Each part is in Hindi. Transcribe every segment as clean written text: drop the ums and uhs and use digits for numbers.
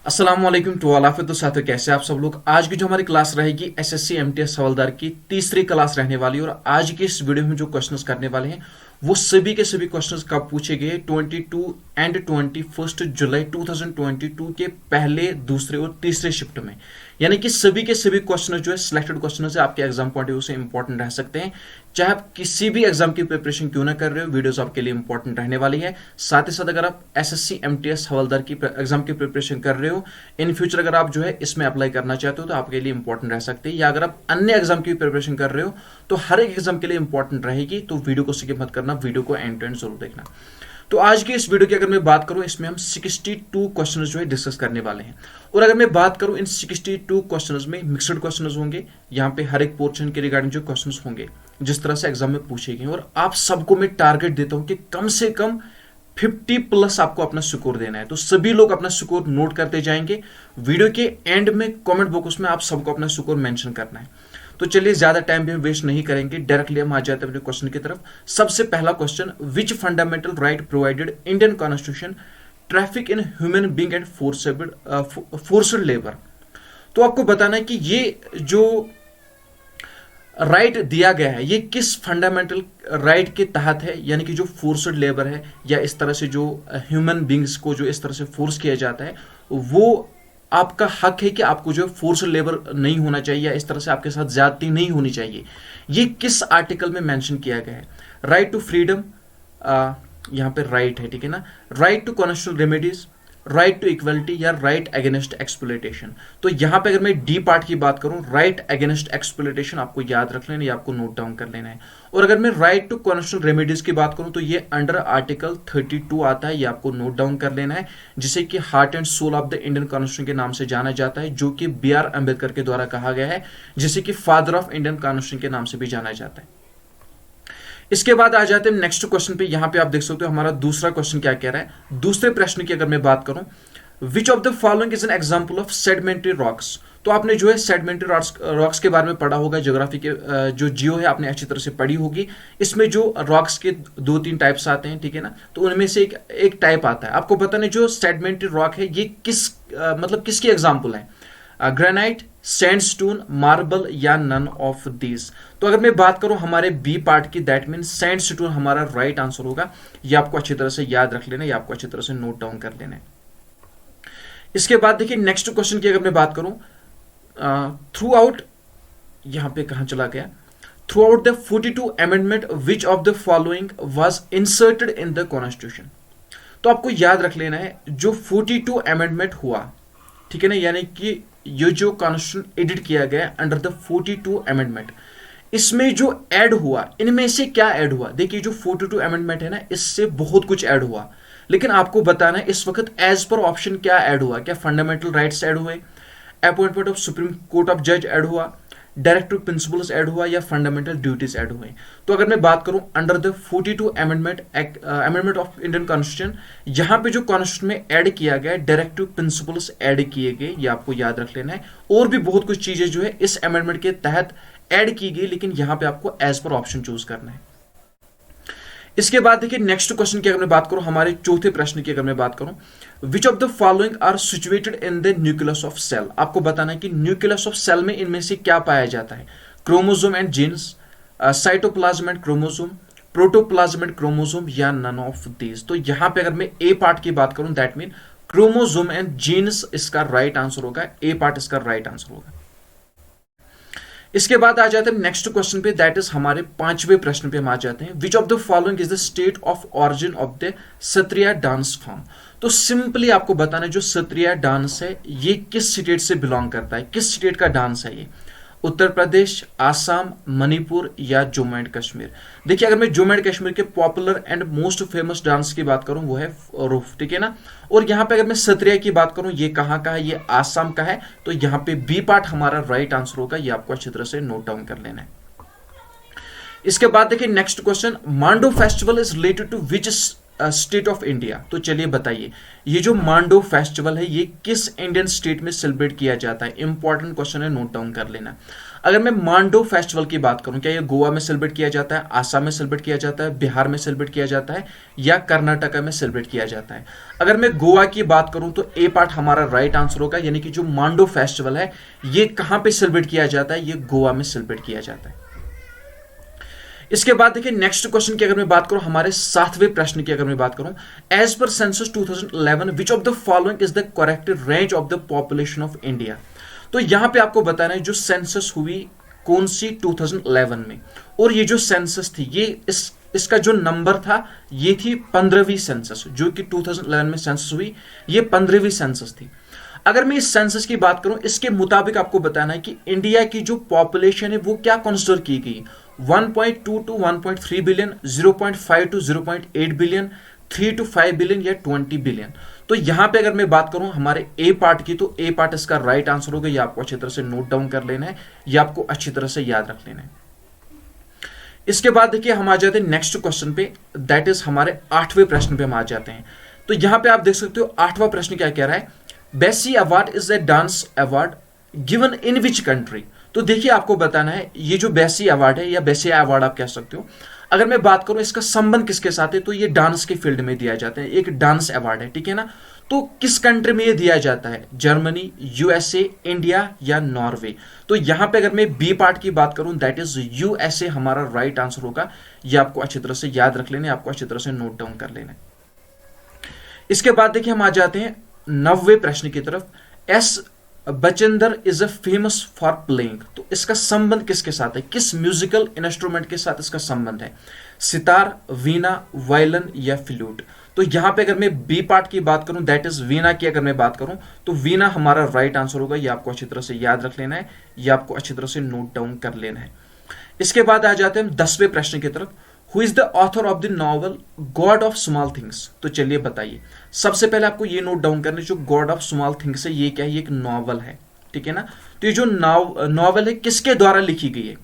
अस्सलाम वालेकुम टू ऑल ऑफ यू। तो साथियों, कैसे आप सब लोग। आज की जो हमारी क्लास रहेगी एसएससी एमटीएस हवलदार की तीसरी क्लास रहने वाली है। और आज की इस वीडियो में जो क्वेश्चंस करने वाले हैं वो सभी के सभी क्वेश्चंस कब पूछे गए 22 एंड 21 जुलाई 2022 के पहले, दूसरे और तीसरे शिफ्ट में। यानी कि सभी के सभी क्वेश्चन जो है सिलेक्टेड क्वेश्चन है, आपके एग्जाम पॉइंट ऑफ व्यू से इंपॉर्टेंट रह सकते हैं। चाहे आप किसी भी एग्जाम की प्रिपरेशन क्यों ना कर रहे हो, वीडियोस आपके लिए इंपॉर्टेंट रहने वाली है। साथ ही साथ अगर आप एसएससी एमटीएस हवलदार की एग्जाम की प्रिपरेशन कर रहे हो, इन फ्यूचर अगर आप जो है इसमें अप्लाई करना चाहते हो तो आपके लिए इंपॉर्टेंट रह सकते हैं। या अगर आप अन्य एग्जाम की प्रिपरेशन कर रहे हो तो हर एक एग्जाम के लिए इंपॉर्टेंट रहेगी। तो वीडियो को स्किप मत करना, वीडियो को एंड टू एंड जरूर देखना। तो आज की इस वीडियो की अगर मैं बात करूं, इसमें हम 62 क्वेश्चंस जो है डिस्कस करने वाले हैं। और अगर मैं बात करूं, इन 62 क्वेश्चंस में मिक्सड क्वेश्चंस होंगे। यहाँ पे हर एक पोर्शन के रिगार्डिंग जो क्वेश्चंस होंगे जिस तरह से एग्जाम में पूछे गए, और आप सबको मैं टारगेट देता हूं कि कम से कम 50 प्लस आपको अपना स्कोर देना है। तो सभी लोग अपना स्कोर नोट करते जाएंगे। वीडियो के एंड में कमेंट बॉक्स में आप सबको अपना स्कोर मेंशन करना है। तो चलिए ज्यादा टाइम भी हम वेस्ट नहीं करेंगे, डायरेक्टली हम आ जाते हैं अपने क्वेश्चन की तरफ। सबसे पहला question, which fundamental right provided Indian constitution traffic in human being and forced labour. तो आपको बताना है कि ये जो राइट दिया गया है ये किस फंडामेंटल राइट के तहत है। यानी कि जो फोर्स्ड लेबर है, या इस तरह से जो ह्यूमन बींग्स को जो इस तरह से फोर्स किया जाता है, वो आपका हक है कि आपको जो फोर्स्ड लेबर नहीं होना चाहिए, या इस तरह से आपके साथ ज्यादती नहीं होनी चाहिए। ये किस आर्टिकल में मेंशन किया गया है। राइट टू फ्रीडम, यहाँ पे राइट है, ठीक है ना। Right to constitutional remedies, right to equality, या राइट अगेंस्ट एक्सप्लॉयटेशन। तो यहां पे अगर मैं डी पार्ट की बात करूं, राइट अगेंस्ट एक्सप्लॉयटेशन आपको याद रख लेना, या आपको नोट डाउन कर लेना है। और अगर मैं राइट टू कॉन्स्टिट्यूशनल रेमेडीज की बात करूं तो ये अंडर आर्टिकल 32 आता है, ये आपको नोट डाउन कर लेना है, जिसे कि heart and soul of the Indian constitution के नाम से जाना जाता है, जो कि बी आर अम्बेडकर के द्वारा कहा गया है, जिसे कि फादर ऑफ इंडियन कॉन्स्टिट्यूशन के नाम से भी जाना जाता है। इसके बाद आ जाते हैं नेक्स्ट क्वेश्चन पे। यहां पे आप देख सकते हो हमारा दूसरा क्वेश्चन क्या कह रहा है। दूसरे प्रश्न की अगर मैं बात करूं, which of the following is an example of sedimentary rocks. तो आपने जो है सेडिमेंट्री रॉक्स के बारे में पढ़ा होगा, ज्योग्राफी के जो जियो है आपने अच्छी तरह से पढ़ी होगी। इसमें जो रॉक्स के 2-3 टाइप्स आते हैं, ठीक है ना। तो उनमें से एक टाइप आता है। आपको बताना जो सेडिमेंट्री रॉक है ये किस मतलब किसकी एग्जाम्पल है। ग्रेनाइट, सैंडस्टोन, मार्बल, या नन ऑफ दीज। तो अगर मैं बात करूं हमारे बी पार्ट की, दैट मीन सैंडस्टोन हमारा राइट आंसर होगा। ये आपको अच्छी तरह से याद रख लेना है, या आपको अच्छी तरह से नोट डाउन कर लेना है। इसके बाद देखिए नेक्स्ट क्वेश्चन की अगर मैं बात करूं, थ्रू आउट, यहां पे कहां चला गया, through out the 42 amendment which of the following was inserted in the constitution. तो आपको याद रख लेना है जो 42 अमेंडमेंट हुआ, ठीक है ना, यानी कि ये जो कॉन्स्टिट्यूशन एडिट किया गया अंडर द 42 अमेंडमेंट, इसमें जो ऐड हुआ, इनमें से क्या ऐड हुआ। देखिए जो 42 अमेंडमेंट है ना, इससे बहुत कुछ ऐड हुआ, लेकिन आपको बताना है इस वक्त एज पर ऑप्शन क्या ऐड हुआ। क्या फंडामेंटल राइट्स ऐड हुए, appointment of supreme court of जज ऐड हुआ, डायरेक्टिव प्रिंसिपल्स ऐड हुआ, या फंडामेंटल ड्यूटीज ऐड हुए। तो अगर मैं बात करूं under the 42 amendment of Indian constitution, यहां पे जो कॉन्स्टिट्यूशन में ऐड किया गया डायरेक्टिव प्रिंसिपल्स ऐड किए गए, ये आपको याद रख लेना है। और भी बहुत कुछ चीजें जो है इस अमेंडमेंट के तहत ऐड की गई, लेकिन यहां पे आपको एज पर ऑप्शन चूज करना है। इसके बाद देखिए नेक्स्ट क्वेश्चन की अगर मैं बात करूं, हमारे चौथे प्रश्न की अगर मैं बात करूं, which of the following are situated in the nucleus of cell. आपको बताना है कि न्यूक्लियस ऑफ सेल में इनमें से क्या पाया जाता है। Chromosome and genes, cytoplasm and chromosome, protoplasm and chromosome, या नन ऑफ दीज। तो यहां पे अगर मैं ए पार्ट की बात करूं, that mean chromosome and genes इसका राइट आंसर होगा, ए पार्ट इसका राइट आंसर होगा। इसके बाद आ जाते हैं नेक्स्ट क्वेश्चन पे, दैट इज हमारे पांचवें प्रश्न पे हम आ जाते हैं। Which of the following is the state of origin of the Sattriya dance form. तो सिंपली आपको बताना है जो सत्रिया डांस है ये किस स्टेट से बिलोंग करता है, किस स्टेट का डांस है ये। उत्तर प्रदेश, आसाम, मणिपुर, या जम्मू एंड कश्मीर। देखिए अगर मैं जम्मू एंड कश्मीर के popular and most famous dance की बात करूं वो है रूफ, ठीक है ना। और यहां पे अगर मैं सत्रिया की बात करूं, ये कहां का है, ये आसाम का है। तो यहां पे बी पार्ट हमारा राइट आंसर होगा, ये आपको अच्छी तरह से नोट डाउन कर लेना है। इसके बाद देखिए next question, Mando festival is related to which state of India. तो चलिए बताइए ये जो मांडो फेस्टिवल है ये किस इंडियन स्टेट में सेलिब्रेट किया जाता है। इंपॉर्टेंट क्वेश्चन है, नोट डाउन कर लेना। अगर मैं मांडो फेस्टिवल की बात करूं, क्या ये गोवा में सेलिब्रेट किया जाता है, आसाम में सेलिब्रेट किया जाता है, बिहार में सेलिब्रेट किया जाता है, या कर्नाटका में सेलिब्रेट किया जाता है? अगर मैं गोवा की बात करूं तो ए पार्ट हमारा राइट आंसर होगा, यानी कि जो मांडो फेस्टिवल है ये कहां पे सेलिब्रेट किया जाता है? ये गोवा में सेलिब्रेट किया जाता है। इसके बाद देखिए नेक्स्ट क्वेश्चन की अगर मैं बात करूं, हमारे 7वें प्रश्न की अगर मैं बात करूं, as per census 2011 which of the following is the correct range of the population of India? तो यहां पे आपको बताना है जो सेंसस हुई कौन सी 2011 में, और ये जो सेंसस थी ये इसका जो नंबर था ये थी 15वीं सेंसस, जो कि 2011 में सेंसस हुई, ये 15वीं सेंसस थी। अगर मैं इस सेंसस की बात करूं, इसके मुताबिक आपको बताना है कि इंडिया की जो पॉपुलेशन है वो क्या कंसिडर की गई, 1.2 to 1.3 billion, 0.5 to 0.8 billion, 3 to 5 billion या 20 बिलियन। तो यहां पे अगर मैं बात करूं हमारे ए पार्ट की, तो ए पार्ट इसका राइट आंसर होगा, ये आपको अच्छी तरह से नोट डाउन कर लेना है, ये आपको अच्छी तरह से याद रख लेना है। इसके बाद देखिए हम आ जाते हैं नेक्स्ट क्वेश्चन पे, दैट इज हमारे 8वें प्रश्न पे हम आ जाते हैं। तो यहां पे आप देख सकते हो 8वां प्रश्न क्या कह रहा है, बेसी award is a dance award given in which country? तो देखिए आपको बताना है ये जो बेसी अवार्ड है या बेसिया अवार्ड आप कह सकते हो, अगर मैं बात करूं इसका संबंध किसके साथ है, तो ये डांस के फील्ड में दिया जाता है, एक डांस अवार्ड है, ठीक है ना। तो किस कंट्री में ये दिया जाता है, जर्मनी, यूएसए, इंडिया या नॉर्वे? तो यहां पे अगर मैं बी पार्ट की बात करूं दैट इज यूएसए हमारा राइट आंसर होगा, ये आपको अच्छी तरह से याद रख लेना है, आपको अच्छी तरह से नोट डाउन कर लेना है। इसके बाद देखिए हम आ जाते हैं 9वें प्रश्न की तरफ, S Bachendra is a famous for playing. तो इसका संबंध किसके साथ है, किस म्यूजिकल इंस्ट्रूमेंट के साथ इसका संबंध है, सितार, वीणा, वायलिन या फ्लूट? तो यहां पे अगर मैं बी पार्ट की बात करूं दैट इज वीणा की अगर मैं बात करूं तो वीणा हमारा राइट आंसर होगा, ये आपको अच्छी तरह से याद रख लेना है, ये आपको अच्छी तरह से नोट डाउन कर लेना है। इसके बाद आ जाते हैं हम 10वें प्रश्न की तरफ, who is the author of the novel God of small things? तो चलिए बताइए, सबसे पहले आपको ये नोट डाउन करना है जो गॉड ऑफ स्मॉल थिंग्स है ये क्या है, ये एक नॉवल है, ठीक है ना। तो ये जो नॉवल है किसके द्वारा लिखी गई है,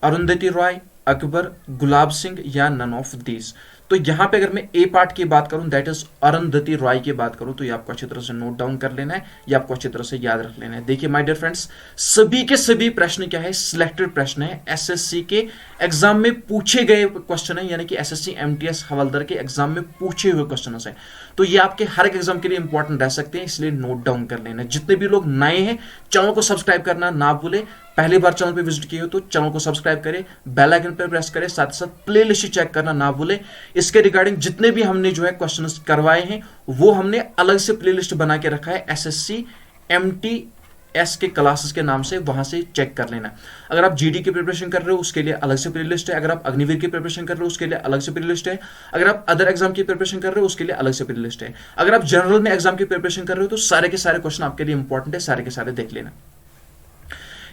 अरुंधति रॉय, अकबर, गुलाब सिंह या नन ऑफ दीज? तो यहां पे अगर मैं ए पार्ट की बात करूं दैट इज अरुंधति रॉय की बात करूं, तो ये आपको अच्छी तरह से नोट डाउन कर लेना है, ये आपको अच्छी तरह से याद रख लेना है। देखिए माय डियर फ्रेंड्स, सभी के सभी प्रश्न क्या है, सिलेक्टेड प्रश्न है, एसएससी के एग्जाम में पूछे गए क्वेश्चन है, यानी कि एसएससी एमटीएस हवलदार के एग्जाम में पूछे हुए क्वेश्चन है। तो ये आपके हर एक एग्जाम के लिए इंपॉर्टेंट रह सकते हैं, इसलिए नोट डाउन कर लेना। जितने भी लोग नए हैं चैनल को सब्सक्राइब करना ना भूले, पहली बार चैनल पे विजिट किए हो तो चैनल को सब्सक्राइब करें, बेल आइकन पर प्रेस करें, साथ ही साथ प्लेलिस्ट चेक करना ना भूले। इसके रिगार्डिंग जितने भी हमने जो है क्वेश्चंस करवाए हैं वो हमने अलग से प्लेलिस्ट बना के रखा है, एसएससी एमटीएस के क्लासेस के नाम से, वहां से चेक कर लेना। अगर आप जीडी की प्रिपरेशन कर रहे हो उसके लिए अलग से प्लेलिस्ट है, अगर आप अग्निवीर की प्रिपरेशन कर रहे हो उसके लिए अलग से प्लेलिस्ट है, अगर आप अदर एग्जाम की प्रिपरेशन कर रहे हो उसके लिए अलग से प्लेलिस्ट है, अगर आप जनरल में एग्जाम की प्रिपरेशन कर रहे हो तो सारे के सारे क्वेश्चन आपके लिए इंपॉर्टेंट है, सारे के सारे देख लेना।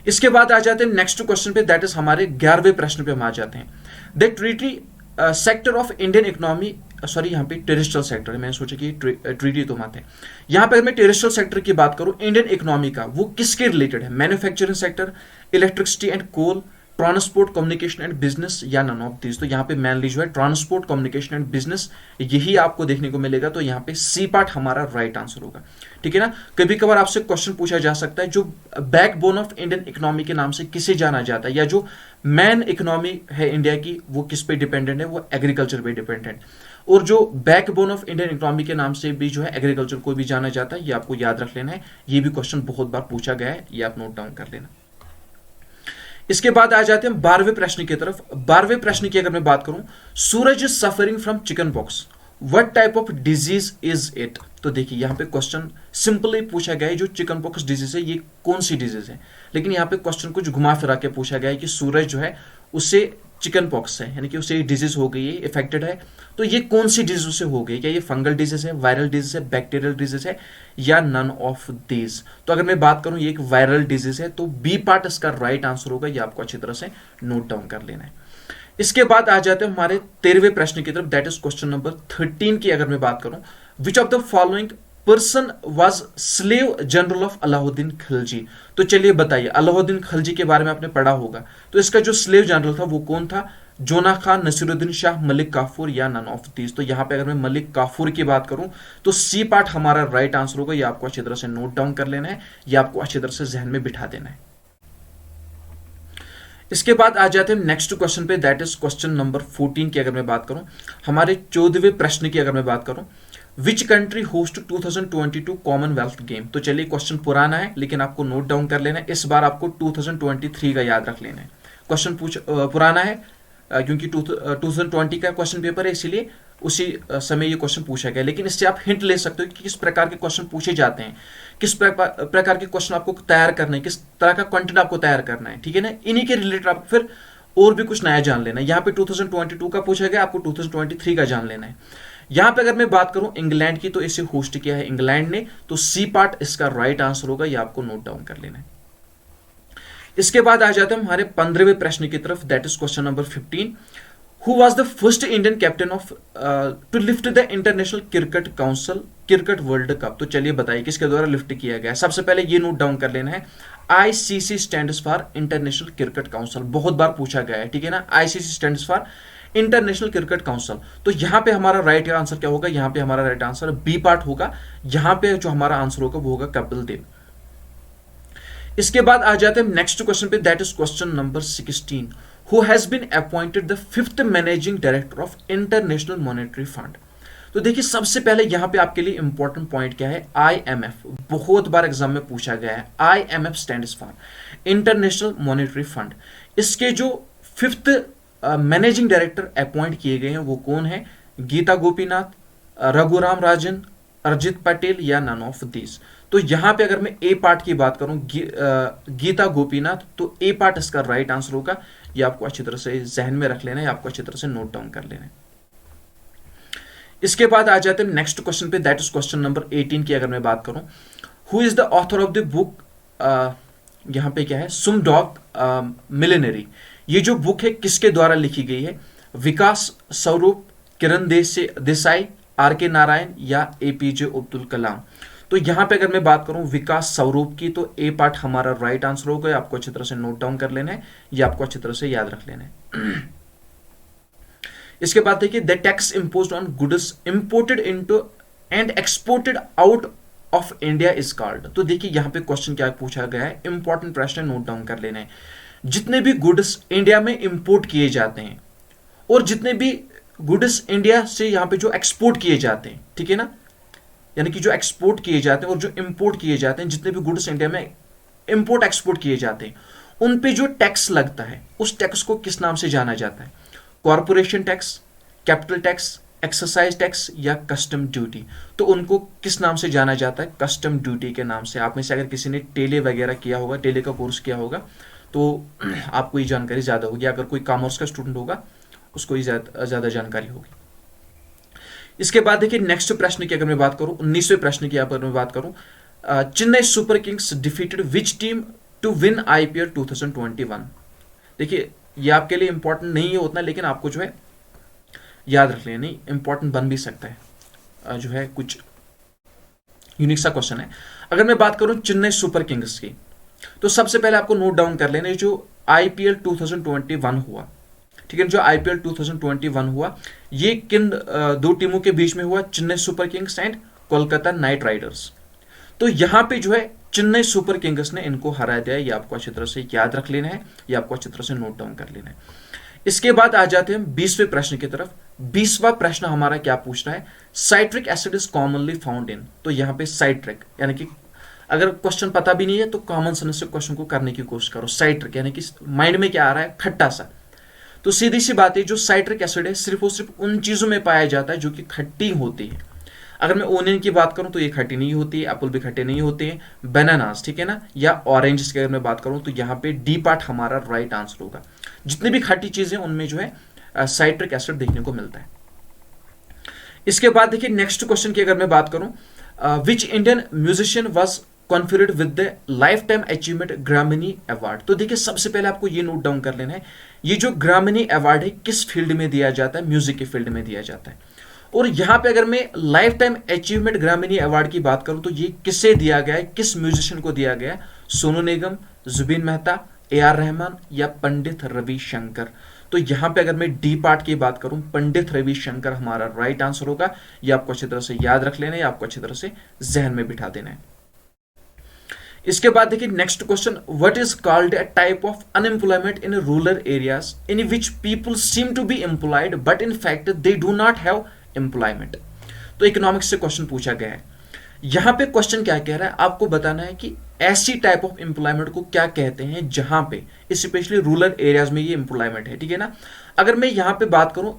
इसके बाद आ जाते हैं नेक्स्ट क्वेश्चन पे, दैट इज हमारे 11वें प्रश्न पे हम आ जाते हैं। The treaty sector of Indian economy, sorry यहाँ पे टेरेस्ट्रियल सेक्टर है, मैंने सोचा कि ट्रीटी तो मत है। यहाँ पे अगर मैं टेरेस्ट्रियल सेक्टर की बात करूं इंडियन इकोनॉमी का, वो किसके रिलेटेड है, manufacturing sector, electricity and coal, transport, communication and business या नन ऑफ दिस? तो यहाँ पे मेनली जो है ट्रांसपोर्ट, कम्युनिकेशन एंड बिजनेस यही आपको देखने को मिलेगा, तो यहाँ पे सी पार्ट हमारा राइट आंसर होगा, ठीक है ना। कभी कभार आपसे क्वेश्चन पूछा जा सकता है जो बैकबोन ऑफ इंडियन इकोनॉमी के नाम से किसे जाना जाता है, या जो मेन इकोनॉमी है इंडिया की वो किस पे डिपेंडेंट है, वो एग्रीकल्चर पे डिपेंडेंट, और जो बैकबोन ऑफ इंडियन इकोनॉमी के नाम से भी जो है एग्रीकल्चर को भी जाना जाता है, ये आपको याद रख लेना है। ये भी क्वेश्चन बहुत बार पूछा गया है, ये आप नोट डाउन कर लेना। इसके बाद आ जाते हैं 12वें प्रश्न की तरफ। 12वें प्रश्न की अगर मैं बात करूं, Suraj is suffering from chickenpox, what type of disease is it? तो देखिए यहाँ पे क्वेश्चन सिंपली पूछा गया है जो चिकन पॉक्स डिजीज है ये कौन सी डिजीज है, लेकिन यहाँ पे क्वेश्चन कुछ घुमा फिरा के पूछा गया है कि सूरज जो है उसे चिकन पॉक्स है, यानी कि उसे डिजीज हो गई है, इफेक्टेड है, तो ये कौन सी डिजीज उसे हो गई, क्या ये फंगल डिजीज है, वायरल डिजीज है, बैक्टीरियल डिजीज है या नन ऑफ दीज? तो अगर मैं बात करूं ये एक वायरल डिजीज है, तो बी पार्ट इसका राइट आंसर होगा, ये आपको अच्छी तरह से नोट डाउन कर लेना है। इसके बाद आ जाते हैं हमारे 13वें प्रश्न की तरफ, दैट इज क्वेश्चन नंबर 13 की अगर मैं बात करूं, which of the following person was slave general of Alauddin Khilji? तो चलिए बताइए, अलाउद्दीन खिलजी के बारे में आपने पढ़ा होगा, तो इसका जो स्लेव जनरल था वो कौन था, जोना खान, नसीरुद्दीन शाह, मलिक काफूर या नन ऑफ दीज? तो यहां पे अगर मैं मलिक काफूर की बात करूं तो सी पार्ट हमारा राइट आंसर होगा, ये आपको अच्छी तरह से नोट डाउन कर लेना है, ये आपको अच्छी तरह से जहन में बिठा देना है। इसके बाद आ जाते हैं नेक्स्ट क्वेश्चन पे, दैट इज क्वेश्चन नंबर 14 की अगर मैं बात करूं, हमारे 14वें प्रश्न की अगर मैं बात करूं, which country host 2022 Commonwealth game. तो चलिए क्वेश्चन पुराना है लेकिन आपको नोट डाउन कर लेना है, इस बार आपको 2023 का याद रख लेना है। क्वेश्चन पुराना है क्योंकि 2020 का क्वेश्चन पेपर है, इसीलिए उसी समय ये क्वेश्चन पूछा गया, लेकिन इससे आप हिंट ले सकते हो कि किस प्रकार के क्वेश्चन पूछे जाते हैं, किस प्रकार के क्वेश्चन आपको तैयार करना है, किस तरह का कंटेंट आपको तैयार करना है, ठीक है ना। इन्हीं के रिलेटेड आपको फिर और भी कुछ नया जान लेना है। यहाँ पे 2022 का पूछा गया, आपको 2023 का जान लेना है। यहाँ पे अगर मैं बात करूं इंग्लैंड की, तो इसे होस्ट किया है इंग्लैंड ने, तो सी पार्ट इसका राइट आंसर होगा, ये आपको नोट डाउन कर लेना है। इसके बाद आ जाते हैं हमारे 15वें प्रश्न की तरफ, दैट is question number 15। Who was the first Indian captain of to lift the international cricket council cricket world cup. तो चलिए बताइए किसके द्वारा लिफ्ट किया गया। सबसे पहले ये नोट डाउन कर लेना है, ICC stands for international cricket council, बहुत बार पूछा गया है, ठीक है ना। ICC stands for international cricket council. तो यहां पे हमारा राइट आंसर क्या होगा, यहां पे हमारा राइट आंसर बी पार्ट होगा। यहां पे जो हमारा आंसर होगा वो होगा कपिल देव। इसके बाद आ जाते हैं नेक्स्ट क्वेश्चन पे, that is question number 16। Who has been appointed the 5th managing director of international monetary fund. तो देखिए सबसे पहले यहां पे आपके लिए इंपॉर्टेंट पॉइंट क्या है, आईएमएफ, बहुत बार एग्जाम में पूछा गया है। IMF stands for international monetary fund. इसके जो 5th मैनेजिंग डायरेक्टर अपॉइंट किए गए हैं वो कौन है, गीता गोपीनाथ, रघुराम राजन, अरजित पटेल या नन ऑफ दिस। तो यहां पे अगर मैं ए पार्ट की बात करूं, गीता गोपीनाथ, तो ए पार्ट इसका राइट आंसर होगा। ये आपको अच्छी तरह से जहन में रख लेना है, आपको अच्छी तरह से नोट डाउन कर लेना है। इसके बाद आ जाते हैं नेक्स्ट क्वेश्चन पे, दैट इज क्वेश्चन नंबर 18 की अगर मैं बात करूं, who is the author of the book, यहां पे क्या है, सुमडॉग मिलेनरी। ये जो बुक है किसके द्वारा लिखी गई है, विकास स्वरूप, किरण देसाई, आर के नारायण या एपीजे अब्दुल कलाम। तो यहां पे अगर मैं बात करूं विकास स्वरूप की, तो ए पार्ट हमारा राइट आंसर होगा, आपको अच्छी तरह से नोट डाउन कर लेना है, ये आपको अच्छी तरह से याद रख लेना है। इसके बाद देखिए, the tax imposed on goods imported into and exported out of India is called. तो देखिए यहां पे क्वेश्चन क्या पूछा गया है, इंपॉर्टेंट प्रश्न, नोट डाउन कर लेना है। जितने भी गुड्स इंडिया में इंपोर्ट किए जाते हैं और जितने भी गुड्स इंडिया से यहां पे जो एक्सपोर्ट किए जाते हैं, ठीक है ना, यानी कि जो एक्सपोर्ट किए जाते हैं और जो इंपोर्ट किए जाते हैं, जितने भी गुड्स इंडिया में इंपोर्ट एक्सपोर्ट किए जाते हैं, उन पे जो टैक्स लगता है उस टैक्स को किस नाम से जाना जाता है, corporation tax, capital tax, exercise tax या कस्टम ड्यूटी। तो उनको किस नाम से जाना जाता है, कस्टम ड्यूटी के नाम से। आप में से अगर किसी ने टेले वगैरह किया होगा, टेले का कोर्स किया होगा, तो आपको ये जानकारी ज्यादा होगी। अगर कोई कॉमर्स का स्टूडेंट होगा उसको ज्यादा जानकारी होगी। इसके बाद देखिए नेक्स्ट प्रश्न की अगर मैं बात करूं, 19वें प्रश्न की अगर मैं बात करूं, Chennai super kings defeated which team to win IPL 2021। देखिए ये आपके लिए इंपॉर्टेंट नहीं है उतना, लेकिन आपको जो है याद रख लेना, नहीं इंपॉर्टेंट बन भी सकता है, जो है कुछ यूनिक सा क्वेश्चन है। अगर मैं बात करूं चेन्नई सुपर किंग्स की, तो सबसे पहले आपको नोट डाउन कर लेना, जो आईपीएल 2021 हुआ, ठीक है, जो आईपीएल 2021 हुआ, ये किन दो टीमों के बीच में हुआ, Chennai super Kings and Kolkata night Riders. तो यहां पे जो है चेन्नई सुपर किंग्स ने इनको हरा दिया, ये आपको अच्छी तरह से याद रख लेना है, ये आपको अच्छी तरह से नोट डाउन कर लेना है। इसके बाद आ जाते हैं 20वें प्रश्न की तरफ। 20वां प्रश्न हमारा क्या पूछ रहा है, citric acid is commonly found in. तो यहां पे साइट्रिक, यानी कि अगर क्वेश्चन पता भी नहीं है तो कॉमन सेंस से क्वेश्चन को करने की कोशिश करो। साइट्रिक यानी कि माइंड में क्या आ रहा है, खट्टा सा। तो सीधी सी बात है, जो साइट्रिक एसिड है सिर्फ और सिर्फ उन चीजों में पाया जाता है जो कि खट्टी होती है। अगर मैं ओनियन की बात करूं तो ये खट्टी नहीं होती है, एप्पल भी खट्टे नहीं होते हैं, बनानास, ठीक है ना, या ऑरेंज की अगर मैं बात करूं तो यहाँ पे डी पार्ट हमारा राइट आंसर होगा। जितनी भी खट्टी चीजें उनमें जो है साइट्रिक एसिड देखने को मिलता है। इसके बाद देखिए नेक्स्ट क्वेश्चन की अगर मैं बात करूं, which Indian musician was conferred with the life time achievement ग्रामिनी award. तो देखिए सबसे पहले आपको ये नोट डाउन कर लेना है, ये जो ग्रामिनी अवार्ड है किस फील्ड में दिया जाता है, म्यूजिक के फील्ड में दिया जाता है। और यहां पे अगर मैं लाइफ टाइम अचीवमेंट ग्रामिनी अवार्ड की बात करूं तो ये किससे दिया गया है, किस म्यूजिशियन को दिया गया है, सोनू निगम, जुबिन मेहता, ए.आर. रहमान या पंडित रविशंकर। तो यहां पे अगर मैं डी पार्ट की बात करूं, पंडित रविशंकर हमारा राइट आंसर होगा। ये आपको अच्छी तरह से याद रख लेना है, आपको अच्छी तरह से जहन में बिठा देना है। इसके बाद देखिए next question, what is called a type of unemployment in rural areas in which people seem to be employed but in fact they do not have employment. तो इकोनॉमिक्स से क्वेश्चन पूछा गया है। यहां पे क्वेश्चन क्या कह रहा है, आपको बताना है कि ऐसी टाइप ऑफ एम्प्लॉयमेंट को क्या कहते हैं जहां पे स्पेशली रूरल एरियाज में ये एम्प्लॉयमेंट है, ठीक है ना। अगर मैं यहां पे बात करूं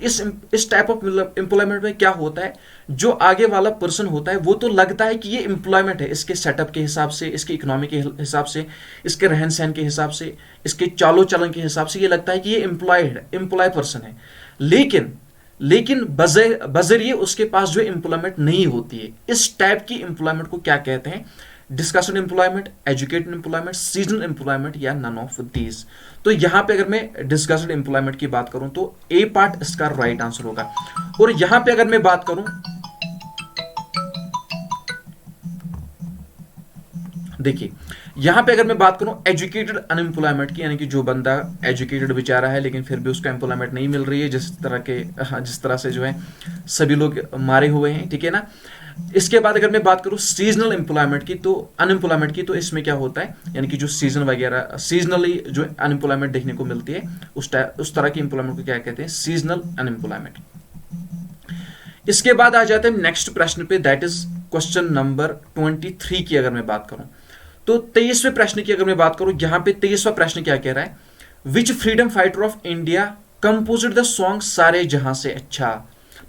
इस टाइप ऑफ एम्प्लॉयमेंट में क्या होता है, जो आगे वाला पर्सन होता है वो तो लगता है कि ये एम्प्लॉयमेंट है, इसके सेटअप के हिसाब से, इसके इकोनॉमी के हिसाब से, इसके रहन सहन के हिसाब से, इसके चालो चलन के हिसाब से ये लगता है कि ये एम्प्लॉय पर्सन है। लेकिन बजरिए उसके पास जो एम्प्लॉयमेंट नहीं होती है। इस टाइप की एम्प्लॉयमेंट को क्या कहते हैं, discussed employment, educated employment, seasonal employment या नन ऑफ दीज। तो यहां पे अगर मैं डिस्कस्ड एम्प्लॉयमेंट की बात करूं तो ए पार्ट इसका राइट आंसर होगा। और यहां पे अगर मैं बात करूं, देखिए यहां पे अगर मैं बात करूं एजुकेटेड अनएम्प्लॉयमेंट की, यानी कि जो बंदा एजुकेटेड बेचारा है लेकिन फिर भी उसको एम्प्लॉयमेंट नहीं मिल रही है, जिस तरह से जो है सभी लोग मारे हुए हैं, ठीक है ना। इसके बाद अगर मैं बात करूं सीजनल एम्प्लॉयमेंट की, तो अनएम्प्लॉयमेंट की, तो इसमें क्या होता है, यानी कि जो सीजन वगैरह सीजनली जो अनएम्प्लॉयमेंट देखने को मिलती है, उस तरह की एम्प्लॉयमेंट को क्या कहते हैं, सीजनल अनएम्प्लॉयमेंट। इसके बाद आ जाते हैं नेक्स्ट प्रश्न पे, दैट इज क्वेश्चन नंबर 23 की अगर मैं बात करूं तो 23वें प्रश्न की अगर मैं बात करूं, यहां पे 23वां प्रश्न क्या कह रहा है, which freedom fighter of India composed the song सारे जहां से अच्छा।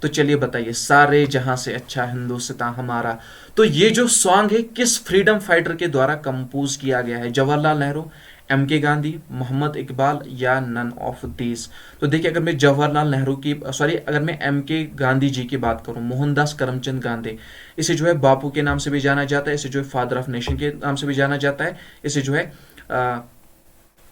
तो चलिए बताइए, सारे जहां से अच्छा हिंदुस्तान हमारा, तो ये जो सॉन्ग है किस फ्रीडम फाइटर के द्वारा कंपोज किया गया है, जवाहरलाल नेहरू, एम के गांधी, मोहम्मद इकबाल या नन ऑफ दीज। तो देखिए अगर मैं जवाहरलाल नेहरू की अगर मैं एम के गांधी जी की बात करूं, मोहनदास करमचंद गांधी, इसे जो है बापू के नाम से भी जाना जाता है, इसे जो है फादर ऑफ नेशन के नाम से भी जाना जाता है, इसे जो है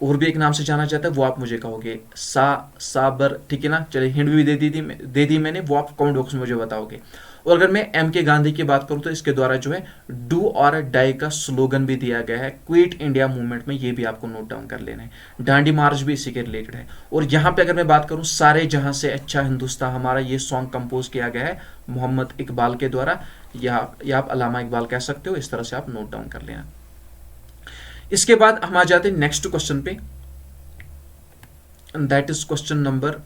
और भी एक नाम से जाना जाता है, वो आप मुझे कहोगे साबर, ठीक है ना। चलिए हिंट भी दे दी मैंने, वो आप कमेंट बॉक्स में मुझे बताओगे। और अगर मैं एम के गांधी की बात करूं तो इसके द्वारा जो है डू और डाई का स्लोगन भी दिया गया है क्विट इंडिया मूवमेंट में, ये भी आपको नोट डाउन कर लेना है। डांडी मार्च भी इसी के रिलेटेड है। और यहां पे अगर मैं बात करूं सारे जहां से अच्छा हिंदुस्तान हमारा, ये सॉन्ग कंपोज किया गया है मोहम्मद इकबाल के द्वारा, या आप अलामा इकबाल कह सकते हो, इस तरह से आप नोट डाउन कर लेना। इसके बाद हम आ जाते हैं नेक्स्ट क्वेश्चन पे, दैट इज क्वेश्चन नंबर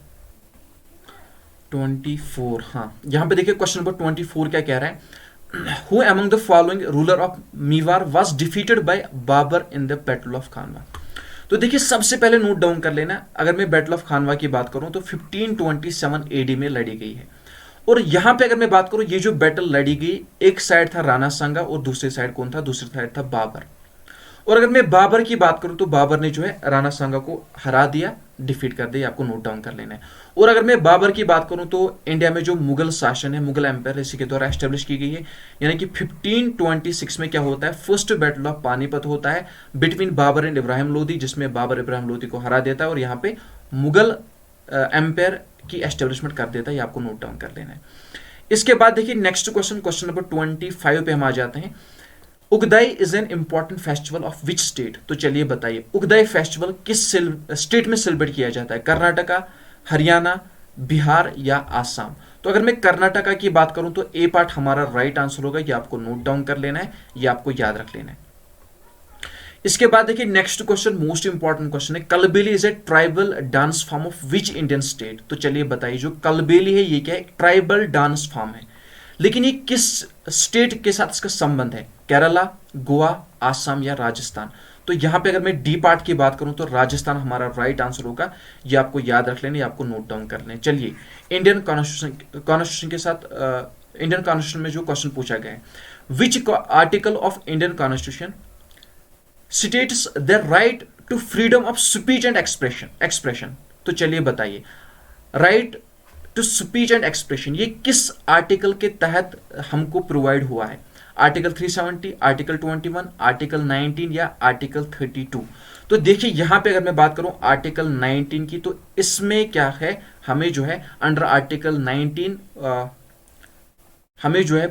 24। हाँ यहां पे देखिए क्वेश्चन नंबर 24 क्या कह रहा है, who among the following ruler of Mewar was defeated by Babur in the battle of Khanwa. तो देखिए सबसे पहले नोट डाउन कर लेना, अगर मैं बैटल ऑफ खानवा की बात करूं तो 1527 एडी में लड़ी गई है। और यहां पे अगर मैं बात करूं, ये जो बैटल लड़ी गई, एक साइड था राणा सांगा और दूसरी साइड कौन था, दूसरी साइड था बाबर। और अगर मैं बाबर की बात करूं तो बाबर ने जो है राणा सांगा को हरा दिया, डिफीट कर दिया, आपको नोट डाउन कर लेना है। और अगर मैं बाबर की बात करूं तो इंडिया में जो मुगल शासन है, मुगल एम्पायर इसी के द्वारा एस्टेब्लिश की गई है, यानी कि 1526 में क्या होता है, फर्स्ट बैटल ऑफ पानीपत होता है बिटवीन बाबर एंड इब्राहिम लोदी, जिसमें बाबर इब्राहिम लोदी को हरा देता है और यहाँ पे मुगल एम्पायर की एस्टेब्लिशमेंट कर देता है, ये आपको नोट डाउन कर लेना है। इसके बाद देखिए नेक्स्ट क्वेश्चन नंबर 25 पे हम आ जाते हैं, Ugadi is an important festival of which state. तो चलिए बताइए उगदाई फेस्टिवल किस स्टेट में सेलिब्रेट किया जाता है, कर्नाटका, हरियाणा, बिहार या आसाम। तो अगर मैं कर्नाटका की बात करूं तो ए पार्ट हमारा राइट आंसर होगा, ये आपको नोट डाउन कर लेना है, ये आपको याद रख लेना है। इसके बाद देखिए next question most important question है, Kalbelia is a tribal dance form of which Indian state. तो चलिए बताइए जो कलबेली है ये क्या है, ट्राइबल डांस फॉर्म है, लेकिन ये किस स्टेट के साथ इसका संबंध है, केरला, गोवा, आसाम या राजस्थान। तो यहां पे अगर मैं डी पार्ट की बात करूं तो राजस्थान हमारा राइट आंसर होगा, ये आपको याद रख लेना, ये आपको नोट डाउन कर लेना। चलिए इंडियन कॉन्स्टिट्यूशन के साथ इंडियन कॉन्स्टिट्यूशन में जो क्वेश्चन पूछा गया है, which article of Indian constitution states the right to freedom of speech and expression. तो चलिए बताइए right to speech and expression ये किस आर्टिकल के तहत हमको प्रोवाइड हुआ है, आर्टिकल 370, आर्टिकल 21, आर्टिकल 19 या आर्टिकल 32। तो देखिए यहां पे अगर मैं बात करूं आर्टिकल 19 की, तो इसमें क्या है, हमें जो है अंडर आर्टिकल 19 हमें जो है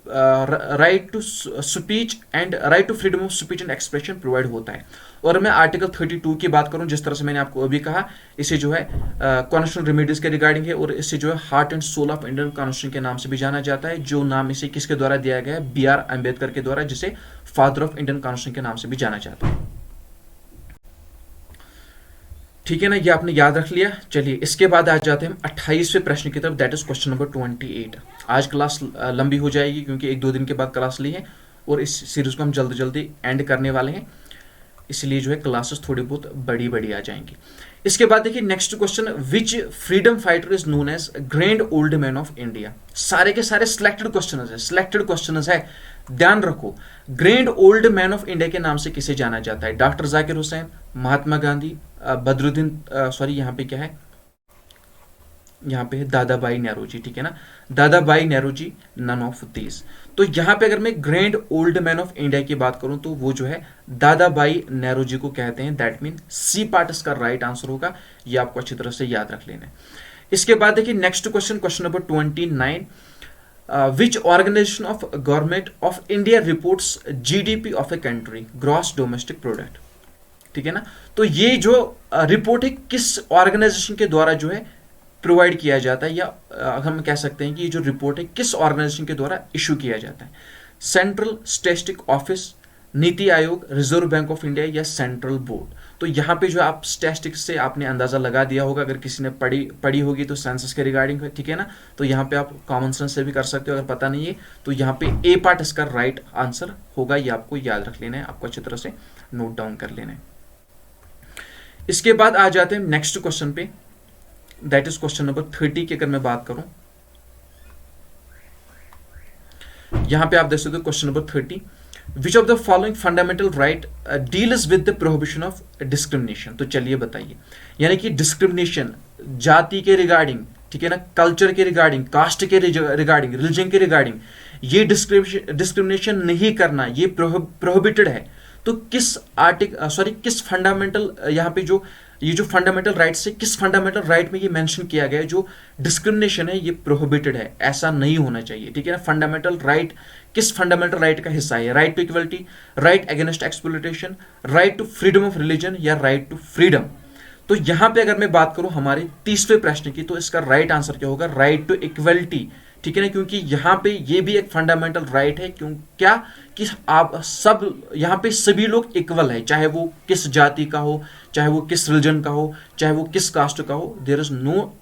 right to speech and right to freedom of speech and expression provide होता है। और मैं आर्टिकल 32 की बात करूं, जिस तरह से मैंने आपको अभी कहा, इसे जो है कॉन्स्टिट्यूशनल रेमेडीज के रिगार्डिंग है, और इसे जो है heart and soul of Indian constitution के नाम से भी जाना जाता है, जो नाम इसे किसके द्वारा दिया गया है, बी आर अम्बेडकर के द्वारा, जिसे फादर ऑफ इंडियन कॉन्स्टिट्यूशन के नाम से भी जाना जाता है। ठीक है ना, ये आपने याद रख लिया। चलिए इसके बाद आ जाते हैं हम 28वें प्रश्न की तरफ, दैट इज क्वेश्चन नंबर 28। आज क्लास लंबी हो जाएगी क्योंकि 1-2 दिन के बाद क्लास ली है और इस सीरीज को हम जल्दी जल्दी एंड करने वाले हैं, इसलिए जो है क्लासेस थोड़ी बहुत बड़ी बड़ी आ जाएंगी। इसके बाद देखिए next question, which freedom fighter is known as grand old man of India. सारे के सारे सिलेक्टेड क्वेश्चन है, ध्यान रखो। Grand old man of India के नाम से किसे जाना जाता है? डॉक्टर जाकिर हुसैन, महात्मा गांधी, बदरुद्दीन, सॉरी यहाँ पे क्या है, यहाँ पे है दादा भाई नेहरू जी, ठीक है ना, दादा भाई Nehru ji, none of these. तो यहाँ पे अगर मैं grand old man of India की बात करूं तो वो जो है दादा भाई नेहरू जी को कहते हैं, दैट मीन सी पार्ट इसका राइट आंसर होगा, ये आपको अच्छी तरह से याद रख लेना है। इसके बाद देखिए next question, question number 29, which organization of government of India reports GDP of a country, gross domestic product, ठीक है ना। तो ये जो रिपोर्ट है किस ऑर्गेनाइजेशन के द्वारा जो है प्रोवाइड किया जाता है, या हम कह सकते हैं कि ये जो रिपोर्ट है किस ऑर्गेनाइजेशन के द्वारा इशू किया जाता है? Central statistic office, NITI Aayog, reserve bank of India या सेंट्रल बोर्ड। तो यहाँ पे जो आप स्टैटिस्टिक्स से आपने अंदाजा लगा दिया होगा, अगर किसी ने पढ़ी होगी तो सेंसस के रिगार्डिंग, ठीक है ना। तो यहाँ पे आप कॉमन सेंस से भी कर सकते हो, अगर पता नहीं है तो यहाँ पे ए पार्ट इसका राइट आंसर होगा, ये आपको याद रख लेना है, आपको अच्छी तरह से नोट डाउन कर लेना है। इसके बाद आ जाते हैं नेक्स्ट क्वेश्चन पे, दैट इज क्वेश्चन नंबर 30 की अगर मैं बात करूं, यहां पे आप देख सकते हो question number 30, which of the following fundamental right deals with the prohibition of discrimination. तो चलिए बताइए, यानी कि डिस्क्रिमिनेशन जाति के रिगार्डिंग, ठीक है ना, कल्चर के रिगार्डिंग, कास्ट के रिगार्डिंग, रिलीजन के रिगार्डिंग, ये डिस्क्रिमिनेशन नहीं करना, ये प्रोहिबिटेड है। तो किस किस फंडामेंटल, यहाँ पे जो ये जो फंडामेंटल राइट्स है, किस फंडामेंटल राइट में ये मेंशन किया गया है जो डिस्क्रिमिनेशन है ये प्रोहिबिटेड है, ऐसा नहीं होना चाहिए, ठीक है ना। फंडामेंटल राइट किस फंडामेंटल राइट का हिस्सा है? Right to equality, right against exploitation, right to freedom of religion या राइट टू फ्रीडम। तो यहां पे अगर मैं बात करूं हमारे 30वें प्रश्न की, तो इसका राइट आंसर क्या होगा? राइट टू इक्वलिटी, ठीक है ना, क्योंकि यहां पे ये भी एक फंडामेंटल राइट है। क्यों? क्या कि आप सब यहां पे सभी लोग इक्वल है, चाहे वो किस जाति का हो, चाहे वो किस रिलीजन का हो, चाहे वो किस कास्ट का हो, there is no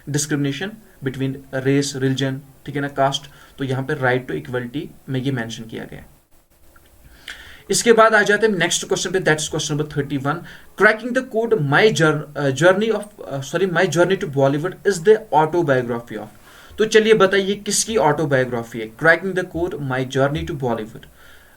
discrimination between race, religion, ठीक है ना, कास्ट। तो यहां पे राइट टू इक्वलिटी में ये मेंशन किया गया है। इसके बाद आ जाते हैं नेक्स्ट क्वेश्चन पे, that's question number 31, cracking the code my journey to Bollywood is the autobiography of. तो चलिए बताइए किसकी ऑटोबायोग्राफी है cracking the code my journey to Bollywood?